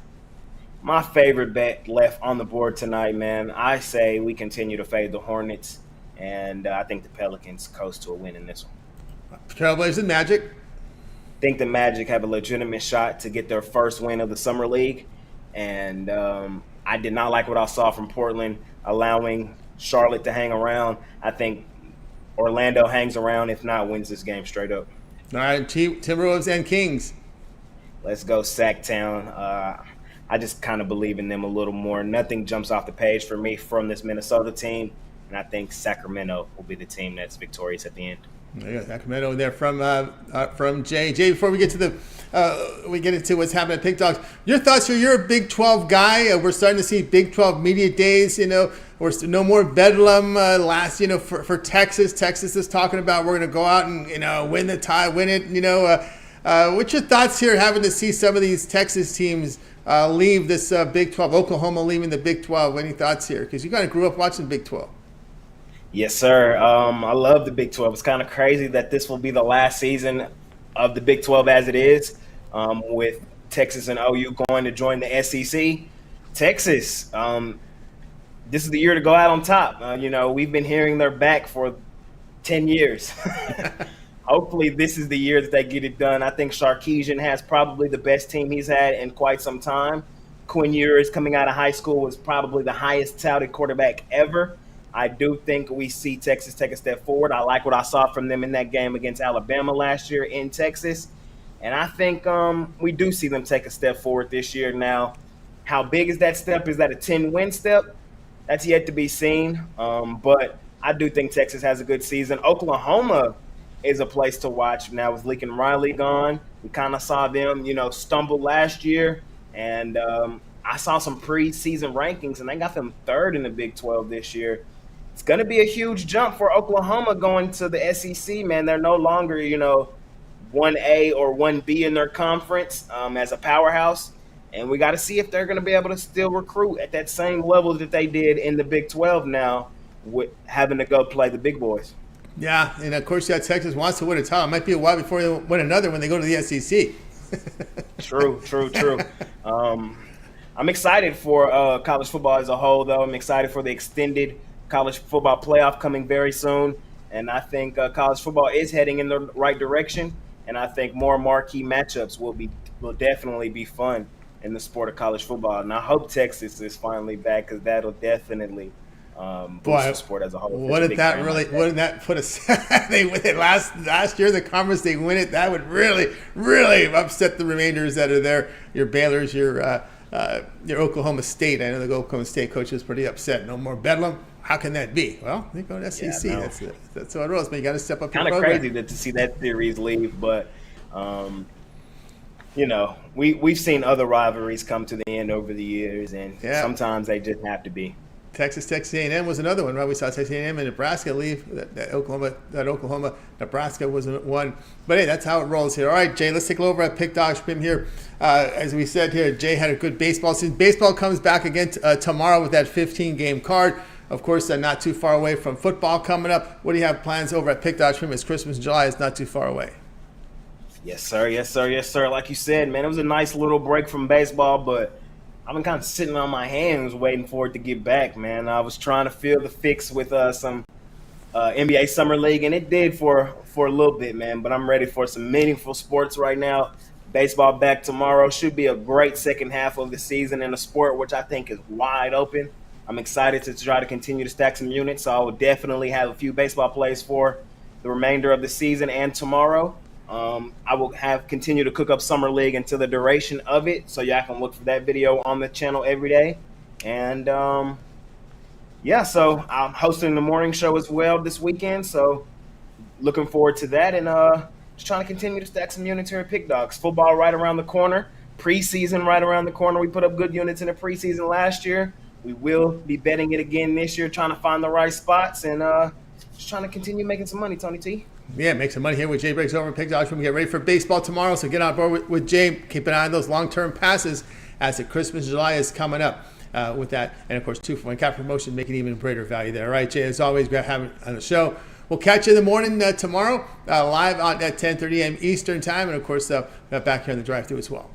My favorite bet left on the board tonight, man. I say we continue to fade the Hornets, and I think the Pelicans coast to a win in this one. Trailblazers and Magic. I think the Magic have a legitimate shot to get their first win of the Summer League, and I did not like what I saw from Portland allowing Charlotte to hang around. I think Orlando hangs around, if not wins this game straight up. All right, Timberwolves and Kings. Let's go Sacktown. I just kind of believe in them a little more. Nothing jumps off the page for me from this Minnesota team, and I think Sacramento will be the team that's victorious at the end. Yeah, Sacramento there from Jay. Jay, before we get to we get into what's happening at Pink Dogs, your thoughts here? You're a Big 12 guy. We're starting to see Big 12 media days. We're no more bedlam. For Texas. Texas is talking about we're going to go out and win the tie, win it. What's your thoughts here? Having to see some of these Texas teams leave this Big 12. Oklahoma leaving the Big 12. Any thoughts here? Because you kind of grew up watching Big 12. Yes, sir. I love the Big 12. It's kind of crazy that this will be the last season of the Big 12 as it is, with Texas and OU going to join the SEC. Texas, this is the year to go out on top. We've been hearing they're back for 10 years. Hopefully this is the year that they get it done. I think Sarkisian has probably the best team he's had in quite some time. Quinn Ewers coming out of high school was probably the highest touted quarterback ever. I do think we see Texas take a step forward. I like what I saw from them in that game against Alabama last year in Texas. And I think we do see them take a step forward this year. Now, how big is that step? Is that a 10-win step? That's yet to be seen. But I do think Texas has a good season. Oklahoma is a place to watch now with Lincoln Riley gone. We kind of saw them, stumble last year. And I saw some preseason rankings, and they got them third in the Big 12 this year. it's going to be a huge jump for Oklahoma going to the SEC, man. They're no longer, 1A or 1B in their conference as a powerhouse. And we got to see if they're going to be able to still recruit at that same level that they did in the Big 12 now, with having to go play the big boys. Yeah, and of course, Texas wants to win a title. It might be a while before they win another when they go to the SEC. True. I'm excited for college football as a whole, though. I'm excited for the extended college football playoff coming very soon. And I think college football is heading in the right direction. And I think more marquee matchups will definitely be fun in the sport of college football. And I hope Texas is finally back, because that'll definitely boost the sport as a whole. Wouldn't that put us? They win it last year. The conference, they win it. That would really, really upset the remainders that are there. Your Baylor's, your Oklahoma State. I know the Oklahoma State coach is pretty upset. No more Bedlam. How can that be? Well, they go to SEC. Yeah, no. That's how it rolls. But you got to step up. Kind of crazy to see that series leave, but we've seen other rivalries come to the end over the years, and sometimes they just have to be. Texas A&M was another one, right? We saw Texas A&M and Nebraska leave. That Oklahoma, Nebraska was one. But hey, that's how it rolls here. All right, Jay, let's take a look over at Pick Dog Stream here. As we said here, Jay had a good baseball season. Baseball comes back again tomorrow with that 15-game card. Of course, not too far away from football coming up. What do you have plans over at Pick Dog Stream as Christmas in July is not too far away? Yes, sir. Like you said, man, it was a nice little break from baseball, but I've been kind of sitting on my hands waiting for it to get back, man. I was trying to feel the fix with some NBA Summer League, and it did for a little bit, man. But I'm ready for some meaningful sports right now. Baseball back tomorrow. Should be a great second half of the season in a sport which I think is wide open. I'm excited to try to continue to stack some units, so I will definitely have a few baseball plays for the remainder of the season and tomorrow. I will continue to cook up Summer League until the duration of it, so y'all can look for that video on the channel every day. And so I'm hosting the morning show as well this weekend, so looking forward to that, and just trying to continue to stack some units here at Pick Dogs. Football right around the corner, preseason right around the corner. We put up good units in the preseason last year. We will be betting it again this year, trying to find the right spots, and just trying to continue making some money, Tony T. Yeah, make some money here with Jay Briggs over at Pick Dogs. When we get ready for baseball tomorrow, so get on board with Jay. Keep an eye on those long-term passes as the Christmas July is coming up with that. And, of course, 2-for-1 cap promotion, making even greater value there. All right, Jay, as always, great having on the show. We'll catch you in the morning tomorrow, live at 10:30 a.m. Eastern time. And, of course, back here on the drive-thru as well.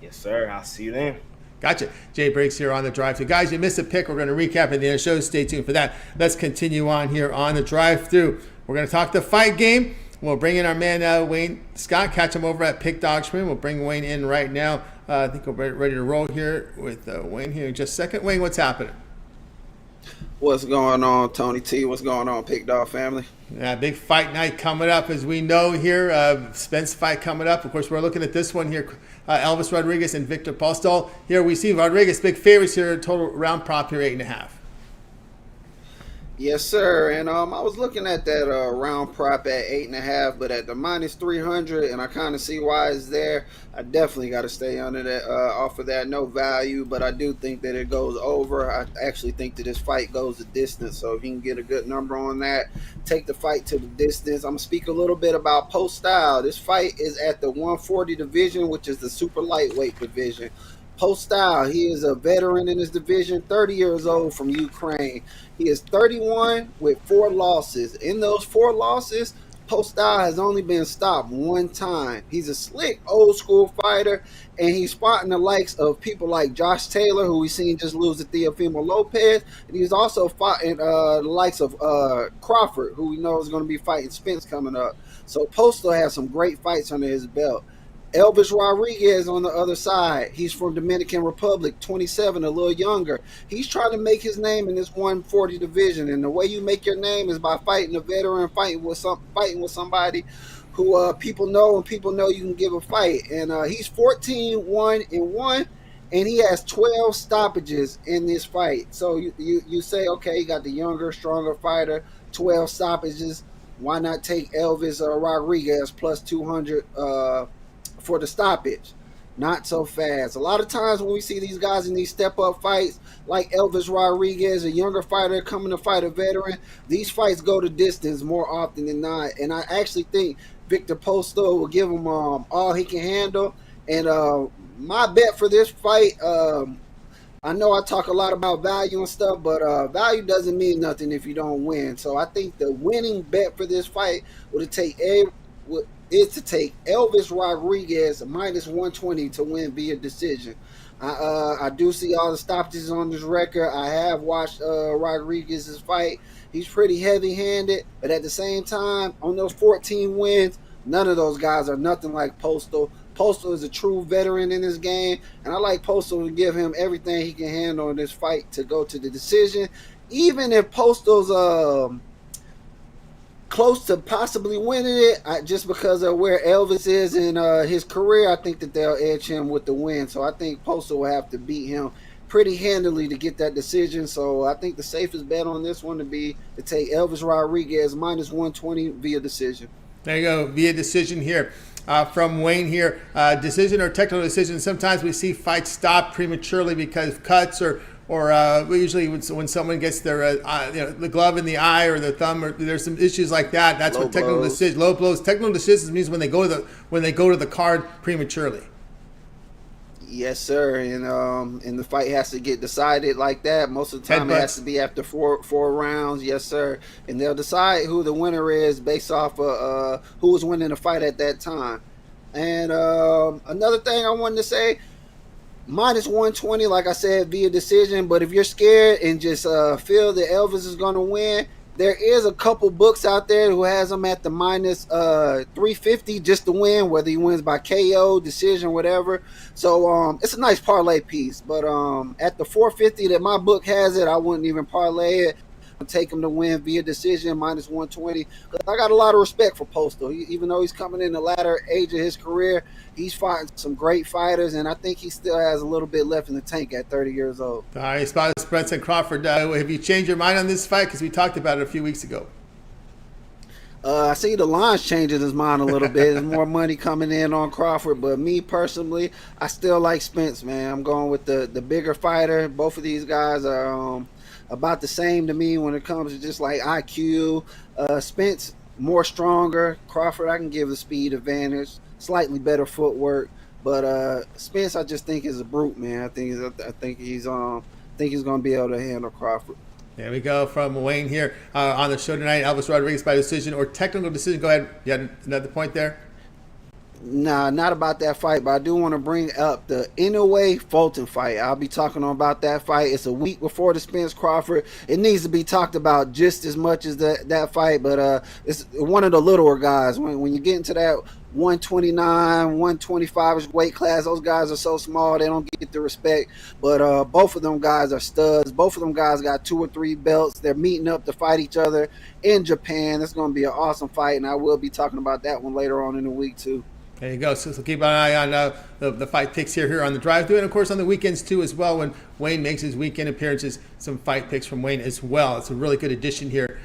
Yes, sir. I'll see you then. Gotcha. Jay Briggs here on the drive-thru. Guys, you missed a pick. We're going to recap at the end of the show. Stay tuned for that. Let's continue on here on the drive-thru. We're going to talk the fight game. We'll bring in our man, Wayne Scott. Catch him over at Pick Dog Stream. We'll bring Wayne in right now. I think we're ready to roll here with Wayne here in just a second. Wayne, what's happening? What's going on, Tony T? What's going on, Pick Dog family? Yeah, big fight night coming up, as we know here. Spence fight coming up. Of course, we're looking at this one here. Elvis Rodriguez and Victor Postol. Here we see Rodriguez, big favorites here. Total round prop here, 8.5. Yes, sir. And I was looking at that round prop at 8.5, but at the minus 300, and I kind of see why it's there. I definitely got to stay under that, off of that. No value, but I do think that it goes over. I actually think that this fight goes the distance. So if you can get a good number on that, take the fight to the distance. I'm gonna speak a little bit about post style. This fight is at the 140 division, which is the super lightweight division. Post style, he is a veteran in his division, 30 years old, from Ukraine. He is 31 with 4 losses. In those 4 losses, Post style has only been stopped 1 time. He's a slick, old school fighter, and he's fighting the likes of people like Josh Taylor, who we've seen just lose to Teofimo Lopez, and he's also fighting the likes of Crawford, who we know is going to be fighting Spence coming up. So Postal has some great fights under his belt. Elvis Rodriguez on the other side. He's from Dominican Republic, 27, a little younger. He's trying to make his name in this 140 division, and the way you make your name is by fighting a veteran, fighting with somebody who people know, and people know you can give a fight. And he's 14-1-1, and he has 12 stoppages in this fight. So you say, okay, you got the younger, stronger fighter, 12 stoppages. Why not take Elvis Rodriguez plus 200 for the stoppage? not so fast. A lot of times when we see these guys in these step-up fights, like Elvis Rodriguez, a younger fighter coming to fight a veteran, these fights go the distance more often than not. And I actually think Victor Postol will give him all he can handle. And my bet for this fight, I know I talk a lot about value and stuff, but value doesn't mean nothing if you don't win. So I think the winning bet for this fight is to take Elvis Rodriguez minus 120 to win via decision. I do see all the stoppages on this record. I have watched Rodriguez's fight. He's pretty heavy-handed, but at the same time, on those 14 wins, none of those guys are nothing like Postol. Postol is a true veteran in this game, and I like Postol to give him everything he can handle in this fight to go to the decision. Even if Postol's close to possibly winning it, just because of where Elvis is in his career, I think that they'll edge him with the win. So I think Postol will have to beat him pretty handily to get that decision. So I think the safest bet on this one to be to take Elvis Rodriguez minus 120 via decision. There you go, via decision here. From Wayne here, decision or technical decision. Sometimes we see fights stop prematurely because of cuts or usually when someone gets their the glove in the eye or the thumb, or there's some issues like that. That's what technical decision. Low blows. Technical decisions means when they go to the card prematurely. Yes, sir. And the fight has to get decided like that. Most of the time, it has to be after four rounds. Yes, sir. And they'll decide who the winner is based off of who was winning the fight at that time. And another thing I wanted to say, minus 120, like I said, via decision. But if you're scared and just feel that Elvis is going to win, there is a couple books out there who has him at the minus 350 just to win, whether he wins by KO, decision, whatever. So it's a nice parlay piece. But at the 450 that my book has it, I wouldn't even parlay it. I'll take him to win via decision, minus 120. I got a lot of respect for Postol. Even though he's coming in the latter age of his career, he's fighting some great fighters, and I think he still has a little bit left in the tank at 30 years old. All right, spot Spencer Crawford. Have you changed your mind on this fight? Because we talked about it a few weeks ago. I see the line's changing his mind a little bit. There's more money coming in on Crawford, but me personally, I still like Spence, man. I'm going with the bigger fighter. Both of these guys are about the same to me when it comes to just like IQ. Spence more stronger. Crawford, I can give the speed advantage, slightly better footwork, but Spence I just think is a brute, man. I think he's going to be able to handle Crawford. There we go from Wayne here on the show tonight. Elvis Rodriguez by decision or technical decision. Go ahead. You had another point there? Nah, not about that fight, but I do want to bring up the Inoue Fulton fight. I'll be talking about that fight. It's a week before the Spence Crawford. It needs to be talked about just as much as that fight, but it's one of the littler guys. When you get into that 129, 125 weight class, those guys are so small they don't get the respect. But both of them guys are studs. Both of them guys got 2 or 3 belts. They're meeting up to fight each other in Japan. It's going to be an awesome fight, and I will be talking about that one later on in the week too. There you go. So keep an eye on the fight picks here on the drive-thru, and of course on the weekends too as well. When Wayne makes his weekend appearances, some fight picks from Wayne as well. It's a really good addition here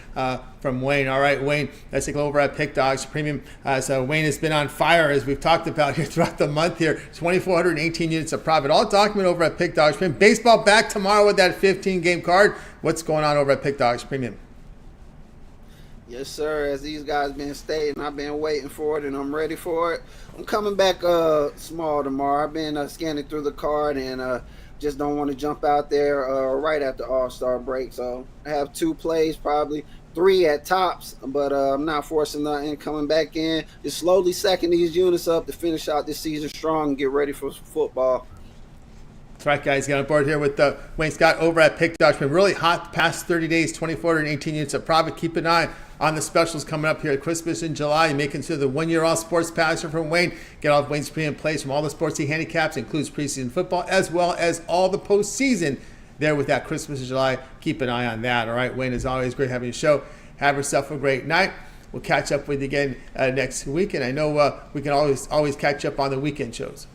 from Wayne. All right, Wayne, let's take a look over at Pick Dogs Premium. So Wayne has been on fire as we've talked about here throughout the month here. 2,418 units of profit, all documented over at Pick Dogs Premium. Baseball back tomorrow with that 15-game card. What's going on over at Pick Dogs Premium? Yes, sir. As these guys been stating, I've been waiting for it, and I'm ready for it. I'm coming back small tomorrow. I've been scanning through the card and just don't want to jump out there right after All-Star break. So I have 2 plays, probably 3 at tops, but I'm not forcing nothing. Coming back in, just slowly stacking these units up to finish out this season strong and get ready for football. That's right, guys. Get on board here with Wayne Scott over at Pick Dogs. Been really hot the past 30 days, 2,418 units of profit. Keep an eye on the specials coming up here at Christmas in July. You may consider the 1-year all sports passer from Wayne. Get all of Wayne's premium plays from all the sports he handicaps, includes preseason football, as well as all the postseason there with that Christmas in July. Keep an eye on that. All right, Wayne, as always, great having you show. Have yourself a great night. We'll catch up with you again next week, and I know we can always catch up on the weekend shows.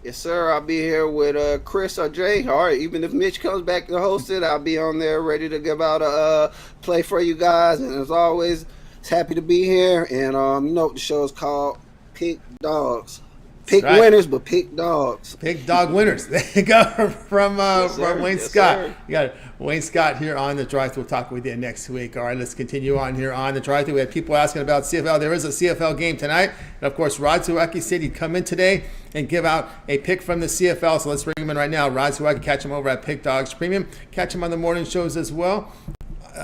Yes, sir. I'll be here with Chris or Jay. All right, even if Mitch comes back to host it, I'll be on there ready to give out a play for you guys. And as always, it's happy to be here. And you know what the show is called? Pick Dogs. Pick right. winners, but pick dogs. Big dog winners. There you go from Wayne Yes, Scott. sir. You got Wayne Scott here on the Drive-Thru. We'll talk with you next week. All right, let's continue on here on the Drive-Thru. We have people asking about CFL. There is a CFL game tonight. And, of course, Rod Zawacki said he'd come in today and give out a pick from the CFL. So let's bring him in right now. Rod Zawacki, catch him over at Pick Dogs Premium. Catch him on the morning shows as well.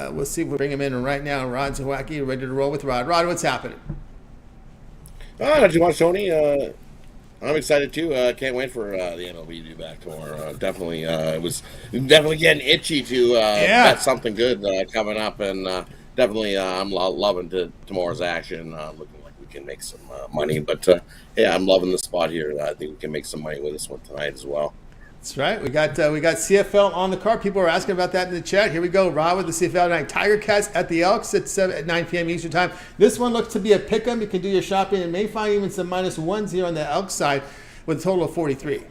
We'll see if we'll bring him in right now. Rod Zawacki, ready to roll with Rod. Rod, what's happening? Not too much, Tony. I'm excited too. Can't wait for the MLB to be back tomorrow. Definitely, it was definitely getting itchy to bet something good coming up, and definitely I'm loving tomorrow's action. Looking like we can make some money, but yeah, I'm loving the spot here. I think we can make some money with this one tonight as well. That's right. We got CFL on the card. People are asking about that in the chat. Here we go. Rod with the CFL tonight. Tiger Cats at the Elks at 9 p.m. Eastern time. This one looks to be a pick-em. You can do your shopping and may find even some -1s on the Elks side with a total of 43.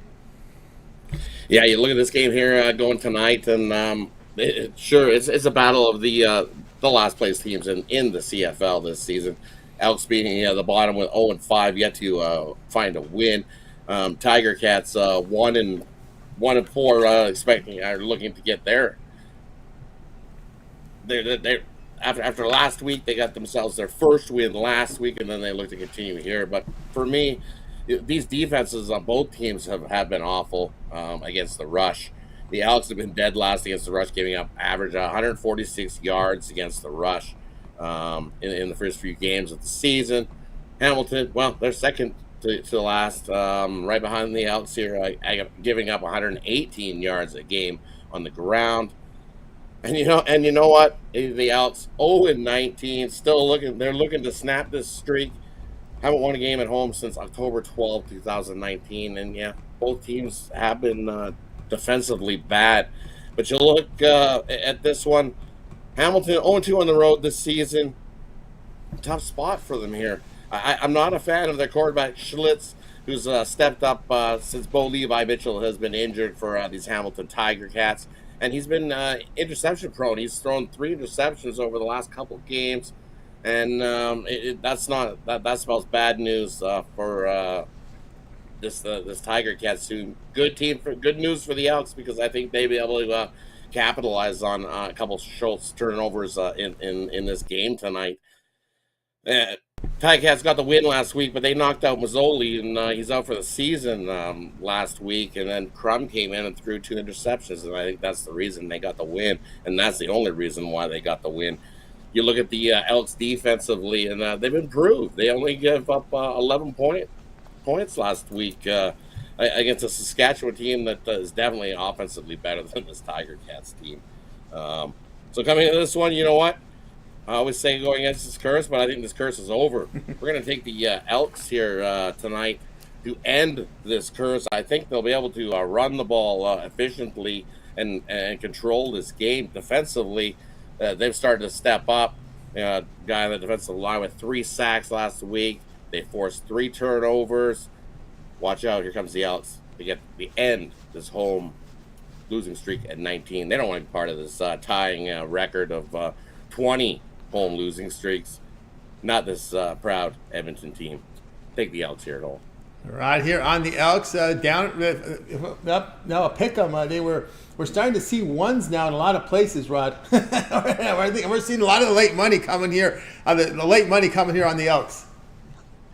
Yeah, you look at this game here going tonight, and it's a battle of the last place teams in the CFL this season. Elks being the bottom with 0-5, yet to find a win. Tiger Cats 1-4, are looking to get there. They after last week, they got themselves their first win last week, and then they look to continue here. But for me, these defenses on both teams have been awful against the rush. The Elks have been dead last against the rush, giving up average 146 yards against the rush in the first few games of the season. Hamilton, well, they're second to last, right behind the Elks here, giving up 118 yards a game on the ground. And you know what? The Elks 0-19, they're looking to snap this streak. Haven't won a game at home since October 12, 2019, and yeah, both teams have been defensively bad. But you look at this one, Hamilton 0-2 on the road this season. Tough spot for them here. I'm not a fan of their quarterback, Schlitz, who's stepped up since Bo Levi Mitchell has been injured for these Hamilton Tiger Cats. And he's been interception prone. He's thrown 3 interceptions over the last couple of games. And that spells bad news for this Tiger Cats team. Good news for the Elks, because I think they'll be able to capitalize on a couple of Schultz turnovers in this game tonight. Tiger Cats got the win last week, but they knocked out Mazzoli, and he's out for the season last week. And then Crum came in and threw 2 interceptions, and I think that's the reason they got the win, and that's the only reason why they got the win. You look at the Elks defensively, and they've improved. They only give up 11 points last week against a Saskatchewan team that is definitely offensively better than this Tiger Cats team. So coming into this one, you know what? I always say going against this curse, but I think this curse is over. We're going to take the Elks here tonight to end this curse. I think they'll be able to run the ball efficiently and control this game defensively. They've started to step up. Guy on the defensive line with 3 sacks last week. They forced 3 turnovers. Watch out, here comes the Elks. They get the end this home losing streak at 19. They don't want to be part of this tying record of 20 home losing streaks. Not this proud Edmonton team. Take the Elks here at all. Right here on the Elks, down up now a pick 'em. We're starting to see 1s now in a lot of places, Rod. I think we're seeing a lot of the late money coming here. The late money coming here on the Elks.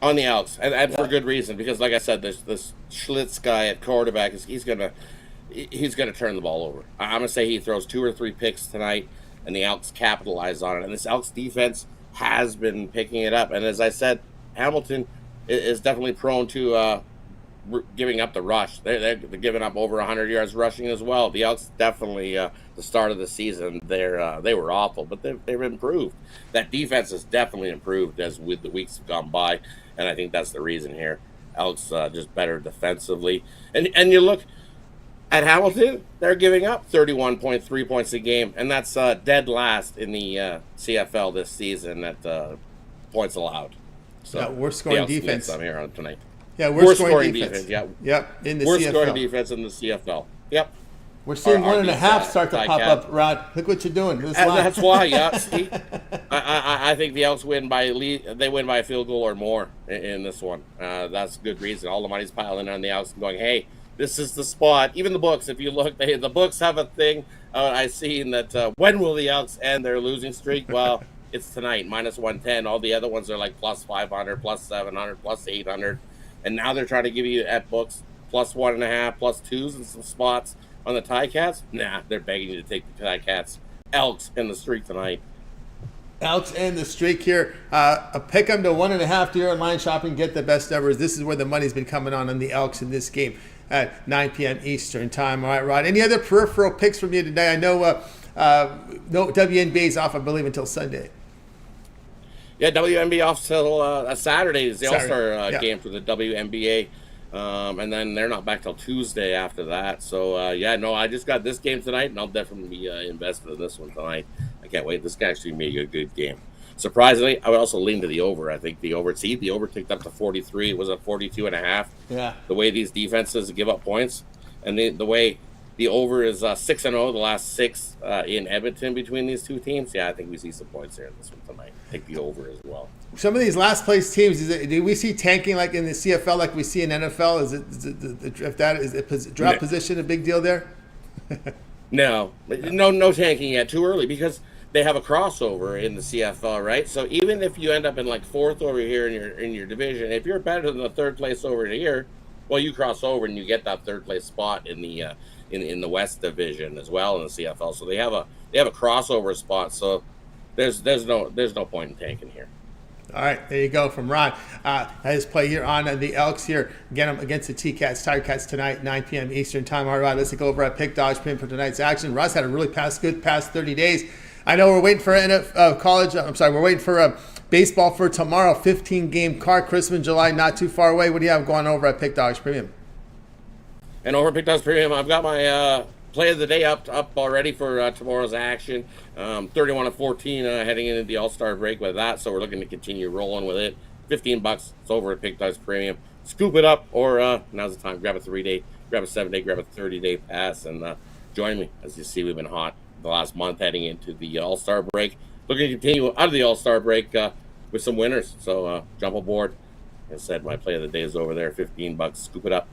On the Elks, and for good reason, because like I said, this Schlitz guy at quarterback he's gonna turn the ball over. I'm gonna say he throws 2 or 3 picks tonight, and the Elks capitalize on it. And this Elks defense has been picking it up. And as I said, Hamilton is definitely prone to giving up the rush. They're giving up over 100 yards rushing as well. The Elks definitely, the start of the season, they were awful, but they've improved. That defense has definitely improved as with the weeks have gone by, and I think that's the reason here. Elks just better defensively. And you look at Hamilton, they're giving up 31.3 points a game, and that's dead last in the CFL this season at points allowed. So yeah, worst scoring defense. I'm here on tonight. Yeah, worst scoring defense. Yeah. Yep. In the worst CFL. scoring defense in the CFL. Yep. We're seeing are 1.5 these, start to pop Ticats. up, Rod. Look what you're doing. This And line. that's why, yeah. See, I think the Elks win by they win by a field goal or more in this one. That's a good reason. All the money's piling on the Elks and going, hey, this is the spot. Even the books, if you look, the books have a thing. I seen that when will the Elks end their losing streak? Well, it's tonight, -110. All the other ones are like +500, +700, +800. And now they're trying to give you at books +1.5, +2s in some spots on the Ticats. Nah, they're begging you to take the Ticats. Elks in the streak tonight. Elks and the streak here. A pick 'em to 1.5 to your online shopping. Get the best numbers. This is where the money's been coming on the Elks in this game at 9 p.m. Eastern time. All right, Rod. Any other peripheral picks from you today? I know no WNBA's off, I believe, until Sunday. Yeah, WNBA off till Saturday is the Saturday, All-Star game for the WNBA. And then they're not back till Tuesday after that. So, I just got this game tonight, and I'll definitely be invested in this one tonight. I can't wait. This guy actually made a good game. Surprisingly, I would also lean to the over. I think the over ticked up to 43. It was at 42.5. Yeah. The way these defenses give up points, and the way the over is 6-0, the last 6 in Edmonton between these two teams. Yeah, I think we see some points there in this one tonight. Take the over as well. Some of these last place teams, do we see tanking like in the CFL, like we see in NFL? Is the draft position a big deal there? No tanking yet. Too early because they have a crossover in the CFL, right? So even if you end up in like 4th over here in your division, if you're better than the 3rd place over here, well, you cross over and you get that 3rd place spot in the in the West Division as well in the CFL. So they have a crossover spot. So there's no point in tanking here. All right, there you go from Ron. His play here on the Elks here. Get them against the Ticats, Ticats tonight, 9 p.m. Eastern time. All right, let's go over at Pick Dodge Pin for tonight's action. Russ had a really good past 30 days. I know we're waiting for we're waiting for baseball for tomorrow. 15-game card, Christmas, July, not too far away. What do you have going over at Pick Dodge Premium? And over at Pick Dodge Premium, I've got my play of the day up already for tomorrow's action. 31-14 heading into the All-Star break with that, so we're looking to continue rolling with it. $15. It's over at Pick Dodge Premium. Scoop it up, or now's the time. Grab a 3-day, grab a 7-day, grab a 30-day pass, and join me. As you see, we've been hot the last month heading into the All-Star break. Looking to continue out of the All-Star break with some winners. So jump aboard. As I said, my play of the day is over there. $15. Scoop it up.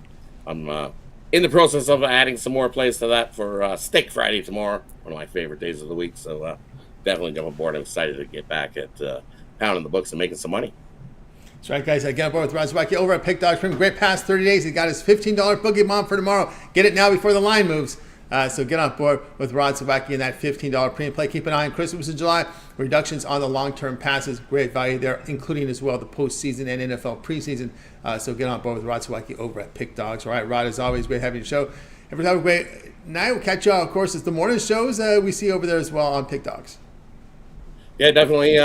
I'm in the process of adding some more plays to that for Steak Friday tomorrow, one of my favorite days of the week. So definitely jump aboard. I'm excited to get back at pounding the books and making some money. That's right, guys. Get on board with Ron Zawacki over at Pick Dodge Premium. Great past 30 days. He got his $15 boogie bomb for tomorrow. Get it now before the line moves. So get on board with Ron Zawacki in that $15 premium play. Keep an eye on Christmas in July. Reductions on the long-term passes. Great value there, including as well the postseason and NFL preseason. So get on board with Rod Zawacki over at Pick Dogs. All right, Rod, as always, great having you show. Everyone have a great night. We'll catch you all, of course, as the morning shows we see over there as well on Pick Dogs. Yeah, definitely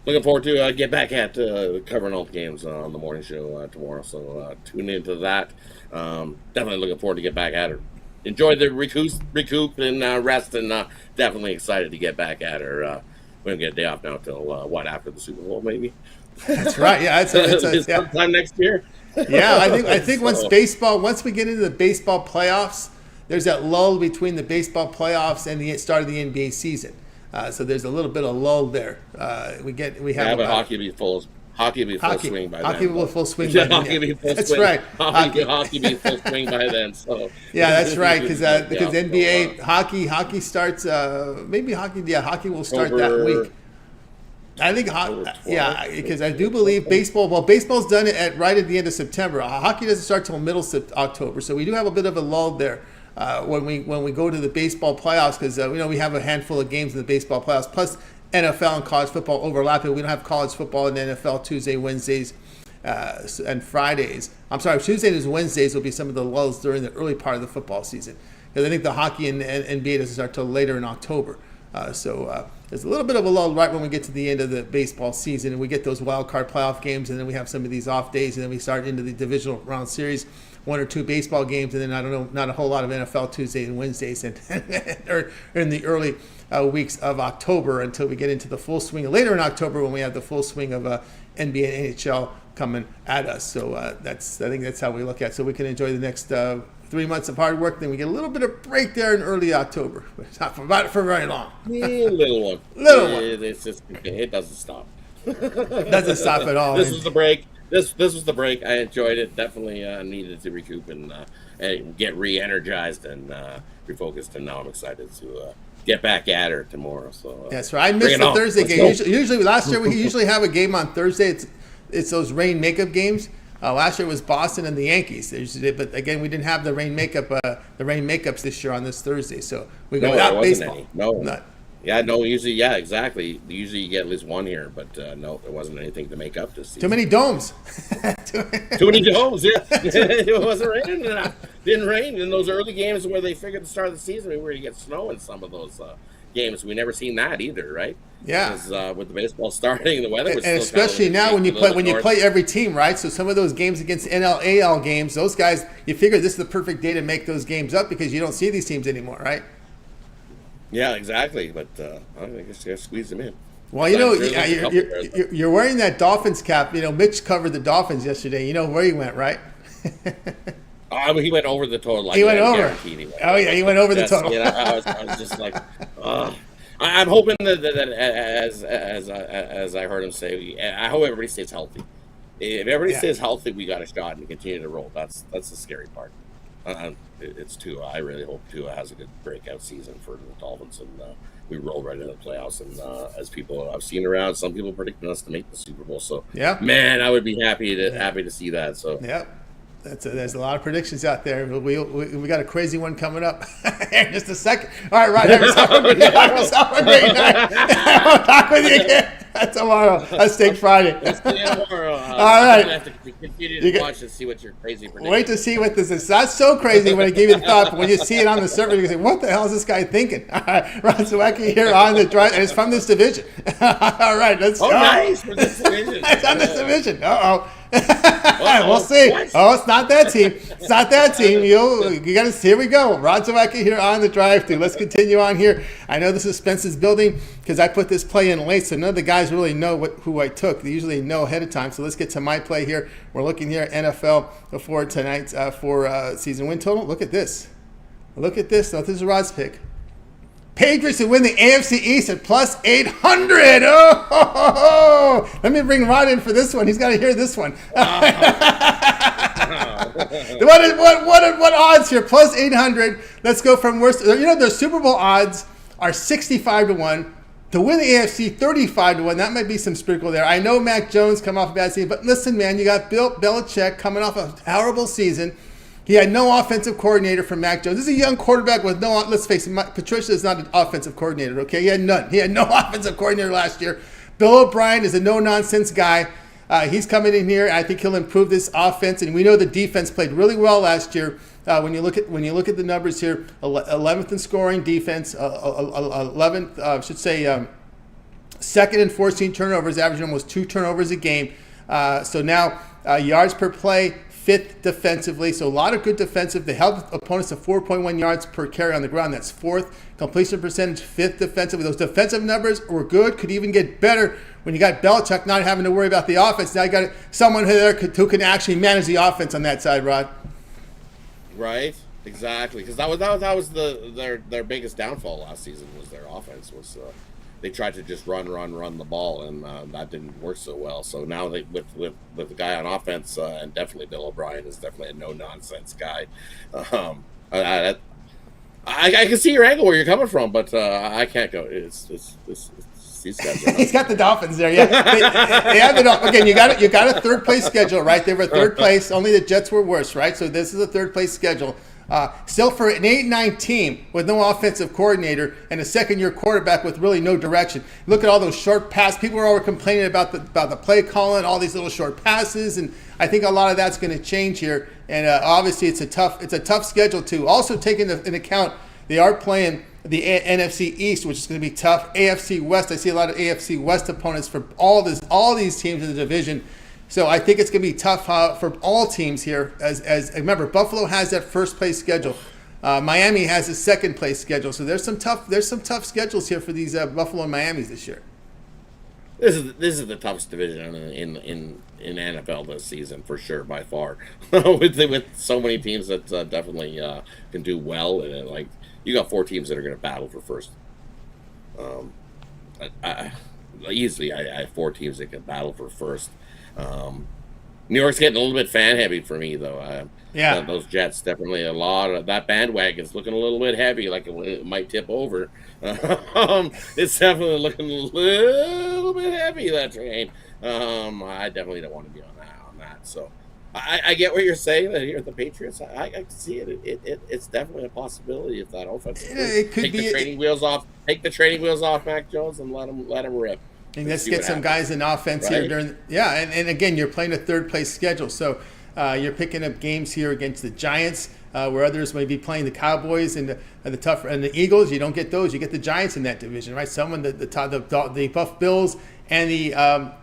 looking forward to get back at covering all the games on the morning show tomorrow. So tune into that. Definitely looking forward to get back at her. Enjoy the recoup and rest, and definitely excited to get back at her. We don't get a day off now till after the Super Bowl, maybe. That's right. Yeah, it's sometime next year. Yeah, I think once we get into the baseball playoffs, there's that lull between the baseball playoffs and the start of the NBA season. So there's a little bit of lull there. Hockey will be full. Hockey will be full swing by then. Hockey will be full swing by then. Hockey will be full That's swing. right. Hockey will be full swing by then. So yeah, that's right. Because NBA hockey starts hockey will start that week. I think because I do believe baseball. Well, baseball's done it right at the end of September. Hockey doesn't start till middle October, so we do have a bit of a lull there when we go to the baseball playoffs because we have a handful of games in the baseball playoffs plus NFL and college football overlapping. We don't have college football in the NFL Tuesday, Wednesdays, and Fridays. I'm sorry, Tuesdays and Wednesdays will be some of the lulls during the early part of the football season because I think the hockey and NBA doesn't start till later in October. So there's a little bit of a lull right when we get to the end of the baseball season and we get those wild card playoff games and then we have some of these off days and then we start into the divisional round series, 1 or 2 baseball games and then not a whole lot of NFL Tuesdays and Wednesdays and or in the early weeks of October until we get into the full swing later in October when we have the full swing of NBA and NHL coming at us. So I think that's how we look at it. So we can enjoy the next 3 months of hard work. Then we get a little bit of break there in early October. It's not for very long. Little one. Little one. It's just, it doesn't stop. Doesn't stop at all. This was the break. This was the break. I enjoyed it. Definitely needed to recoup and get re-energized and refocused. And now I'm excited to get back at her tomorrow. So that's right. I missed the Thursday game. Usually, last year we usually have a game on Thursday. It's those rain makeup games. Last year it was Boston and the Yankees. But again, we didn't have the rain makeups this year on this Thursday. So we go without baseball. Any. No. Yeah, no, usually, yeah, exactly. Usually you get at least one here, but no, there wasn't anything to make up this season. Too many domes. Too many domes, yeah. It wasn't raining enough. Didn't rain in those early games where they figured the start of the season we were going to get snow in some of those games. We never seen that either, right? Yeah. Because with the baseball starting, the weather was and still especially kind now of when you play every team, right? So some of those games against NL games, those guys, you figure this is the perfect day to make those games up because you don't see these teams anymore, right? Yeah, exactly. But I guess you got to squeeze them in. Well, you're wearing that Dolphins cap. Mitch covered the Dolphins yesterday. You know where he went, right? He went over the total. He went over. Oh, yeah, he went over the total. I was just like, I'm hoping that as I heard him say, I hope everybody stays healthy. If everybody stays healthy, we got a shot and continue to roll. That's the scary part. It's Tua. I really hope Tua has a good breakout season for the Dolphins, and we roll right into the playoffs. And as people I've seen around, some people predicting us to make the Super Bowl. So man, I would be happy to see that. So there's a lot of predictions out there. We got a crazy one coming up in just a second. All right, Rod, have yourself a great night. We'll talk with you again tomorrow. That's Steak Friday. Tomorrow. All right. I have to continue to watch and see what your crazy prediction. Wait to see what this is. That's so crazy when I give you the thought, but when you see it on the surface, you say, "What the hell is this guy thinking?" All right, Ron Sawecki here on the drive, and it's from this division. All right, let's go. Nice for this division. It's on this division. We'll see. What? Oh, it's not that team. It's not that team. You got to. Here we go. Ron Sawecki here on the drive-thru. Let's continue on here. I know the suspense is building because I put this play in late, so none of the guys really know who I took. They usually know ahead of time. So let's get to my play here. We're looking here at NFL for tonight for season win total. Look at this. Look at this. Now, this is Rod's pick. Patriots to win the AFC East at plus 800. Oh, let me bring Rod in for this one. He's got to hear this one. What odds here? Plus 800. Let's go from worst. The Super Bowl odds are 65-1. To win the AFC, 35-1. That might be some sprinkle there. I know Mac Jones come off a bad season, but listen, man, you got Bill Belichick coming off a horrible season. He had no offensive coordinator from Mac Jones. This is a young quarterback with no, let's face it, Patricia is not an offensive coordinator, okay? He had none. He had no offensive coordinator last year. Bill O'Brien is a no-nonsense guy. He's coming in here. I think he'll improve this offense, and we know the defense played really well last year. When you look at the numbers here, 11th in scoring defense, 11th, second in 14 turnovers, averaging almost 2 turnovers a game. So now yards per play, 5th defensively, so a lot of good defensive. They held opponents to 4.1 yards per carry on the ground. That's 4th. Completion percentage, 5th defensively. Those defensive numbers were good, could even get better when you got Belichick not having to worry about the offense. Now you got someone who can actually manage the offense on that side, Rod. Right, exactly. Because that was their biggest downfall last season was their offense. They tried to just run the ball, and that didn't work so well. So now with the guy on offense, and definitely Bill O'Brien is definitely a no-nonsense guy. I can see your angle where you're coming from, but I can't go. It's these guys. He's got the Dolphins there, yeah. They have the Dolphins. Again, you got a third place schedule, right? They were third place. Only the Jets were worse, right? So this is a third place schedule. Still for an 8-9 team with no offensive coordinator and a second-year quarterback with really no direction. Look at all those short passes. People are always complaining about the play calling, all these little short passes, and I think a lot of that's going to change here. And obviously, it's a tough schedule too. Also taking into account they are playing the NFC East, which is going to be tough. AFC West, I see a lot of AFC West opponents for all these teams in the division. So I think it's going to be tough for all teams here. As remember, Buffalo has that first place schedule. Miami has a second place schedule. So there's some tough schedules here for these Buffalo and Miamis this year. This is the toughest division in NFL this season for sure, by far. with so many teams that definitely can do well in it. Like, you got 4 teams that are going to battle for first. Easily, I have 4 teams that can battle for first. New York's getting a little bit fan heavy for me, though. Those Jets, definitely a lot of that bandwagon's looking a little bit heavy, like it might tip over. It's definitely looking a little bit heavy, that train. I definitely don't want to be on that. So I get what you're saying that here at the Patriots. I can see it. It's definitely a possibility if that offense. It could take be the training wheels off. Take the training wheels off, Mac Jones, and let him rip. And let's get some guys in offense here and again, you're playing a third place schedule, so you're picking up games here against the Giants, where others may be playing the Cowboys and the Eagles. You don't get those; you get the Giants in that division, right? The Buff Bills and the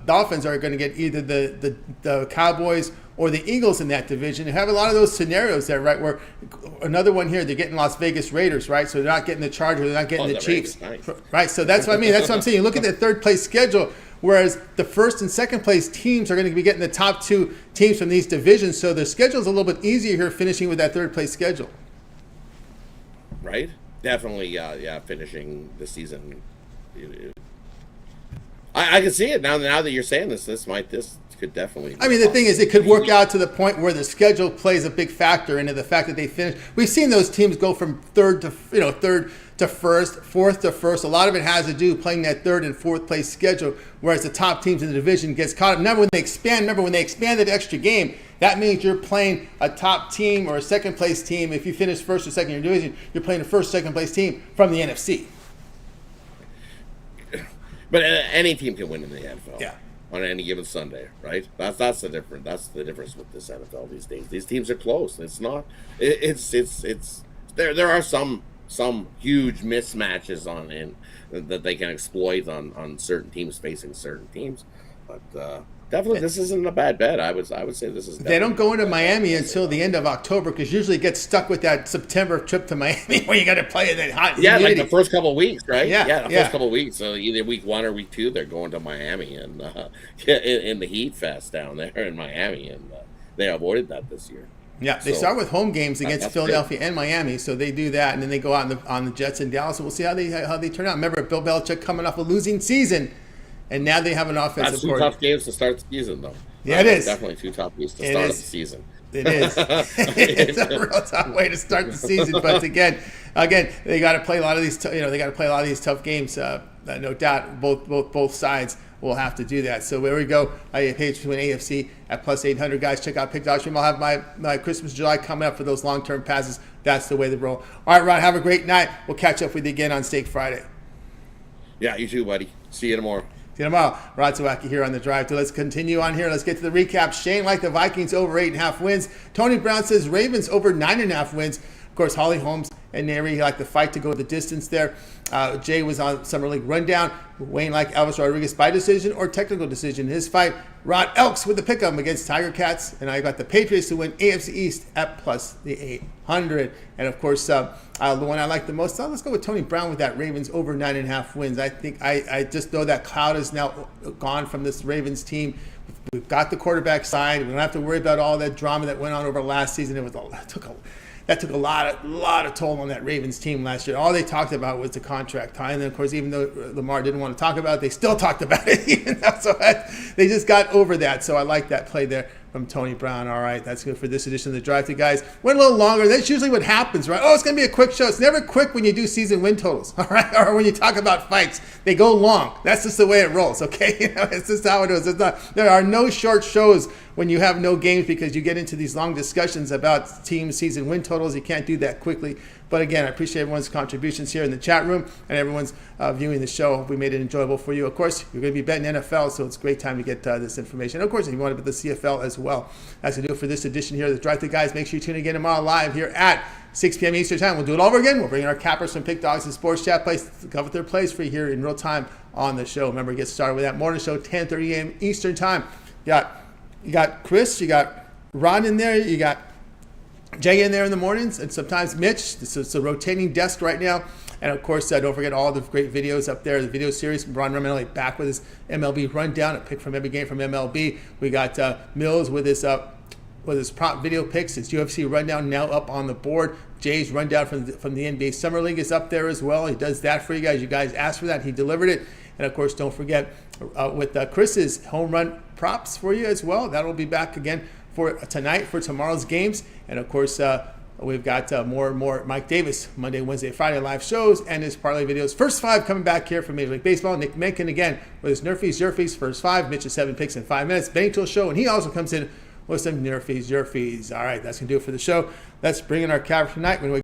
Dolphins are going to get either the Cowboys or the Eagles in that division. You have a lot of those scenarios there, right? Where another one here, they're getting Las Vegas Raiders, right? So they're not getting the Chargers, they're not getting the Chiefs, right? So that's what I mean. That's what I'm saying. You look at the third place schedule, whereas the first and second place teams are going to be getting the top 2 teams from these divisions. So their schedule is a little bit easier here, finishing with that third place schedule. Right? Definitely, finishing the season. I can see it now that you're saying this. This could definitely. I mean, the thing is, it could work out to the point where the schedule plays a big factor into the fact that they finish. We've seen those teams go from third to first, fourth to first. A lot of it has to do playing that third and fourth place schedule, whereas the top teams in the division gets caught up. Remember when they expanded extra game, that means you're playing a top team or a second place team. If you finish first or second in your division, you're playing a first, second place team from the NFC. But any team can win in the NFL. Yeah. On any given Sunday, right? That's the difference. That's the difference with this NFL these days. These teams are close. It's not. It's there are some huge mismatches that they can exploit on certain teams facing certain teams, but definitely this isn't a bad bet. I would say this is. They don't go into Miami until the end of October because usually it gets stuck with that September trip to Miami where you got to play in that hot humidity. Like the first couple of weeks, right? Yeah, first couple of weeks. So either week 1 or week 2, they're going to Miami and in the Heat Fest down there in Miami, and they avoided that this year. Yeah, they start with home games against Philadelphia and Miami, so they do that, and then they go out on the Jets in Dallas, and we'll see how they turn out. Remember, Bill Belichick coming off a losing season, and now they have an offensive coordinator. That's 2 tough games to start the season, though. Yeah, it is. Definitely 2 tough games to start the season. It is. It's a real tough way to start the season, but again, they got to play a lot of these. They got to play a lot of these tough games. No doubt, both sides will have to do that. So there we go. I have page between AFC at plus 800. Guys, check out Pick Dog Stream. I'll have my Christmas July coming up for those long-term passes. That's the way they roll. All right, Ron, have a great night. We'll catch up with you again on Steak Friday. Yeah, you too, buddy. See you tomorrow. See you tomorrow. Rod Zawacki here on the drive. Let's continue on here. Let's get to the recap. Shane liked the Vikings over 8.5 wins. Tony Brown says Ravens over 9.5 wins. Of course, Holly Holmes and Neri like the fight to go the distance there. Jay was on Summer League Rundown. Wayne like Elvis Rodriguez by decision or technical decision in his fight. Rod Elks with the pick 'em against Tiger Cats. And I got the Patriots to win AFC East at plus the 800. And of course, the one I like the most, let's go with Tony Brown with that Ravens over 9.5 wins. I think I just know that cloud is now gone from this Ravens team. We've got the quarterback signed. We don't have to worry about all that drama that went on over last season. That took a lot of toll on that Ravens team last year. All they talked about was the contract time. And then, of course, even though Lamar didn't want to talk about it, they still talked about it. They just got over that. So I like that play there from Tony Brown. All right, that's good for this edition of the Drive Thru, guys. Went a little longer. That's usually what happens, right? Oh, it's going to be a quick show. It's never quick when you do season win totals, all right? Or when you talk about fights. They go long. That's just the way it rolls, okay? It's just how it is. There are no short shows when you have no games because you get into these long discussions about team season win totals. You can't do that quickly. But again, I appreciate everyone's contributions here in the chat room and everyone's viewing the show. Hope we made it enjoyable for you. Of course, you're going to be betting NFL, so it's a great time to get this information. Of course, if you want to bet the CFL as well. That's to do it for this edition here of the Drive Thru, guys. Make sure you tune in again tomorrow live here at 6 p.m. Eastern Time. We'll do it all over again. We'll bring in our cappers from Pick Dogs and Sports Chat Place to cover their plays for you here in real time on the show. Remember, get started with that morning show, 10:30 a.m. Eastern Time. You got Chris, you got Ron in there, you got Jay in there in the mornings, and sometimes Mitch. It's a rotating desk right now. And of course, don't forget all the great videos up there. The video series, Ron Romanelli back with his MLB rundown, a pick from every game from MLB. We got Millz with his prop video picks. His UFC rundown now up on the board. Jay's rundown from the NBA Summer League is up there as well. He does that for you guys. You guys asked for that. He delivered it. And of course, don't forget with Chris's home run props for you as well. That'll be back again for tonight for tomorrow's games. And of course, we've got more and more Mike Davis Monday, Wednesday, Friday live shows and his parlay videos. First five coming back here from Major League Baseball. Nick Mencken again with his Nerfies, Jerfies, first five. Mitch's 7 picks in 5 minutes. Betting Tool Show, and he also comes in with some Nerfies, Jerfies. All right, that's going to do it for the show. Let's bring in our cap for tonight. When we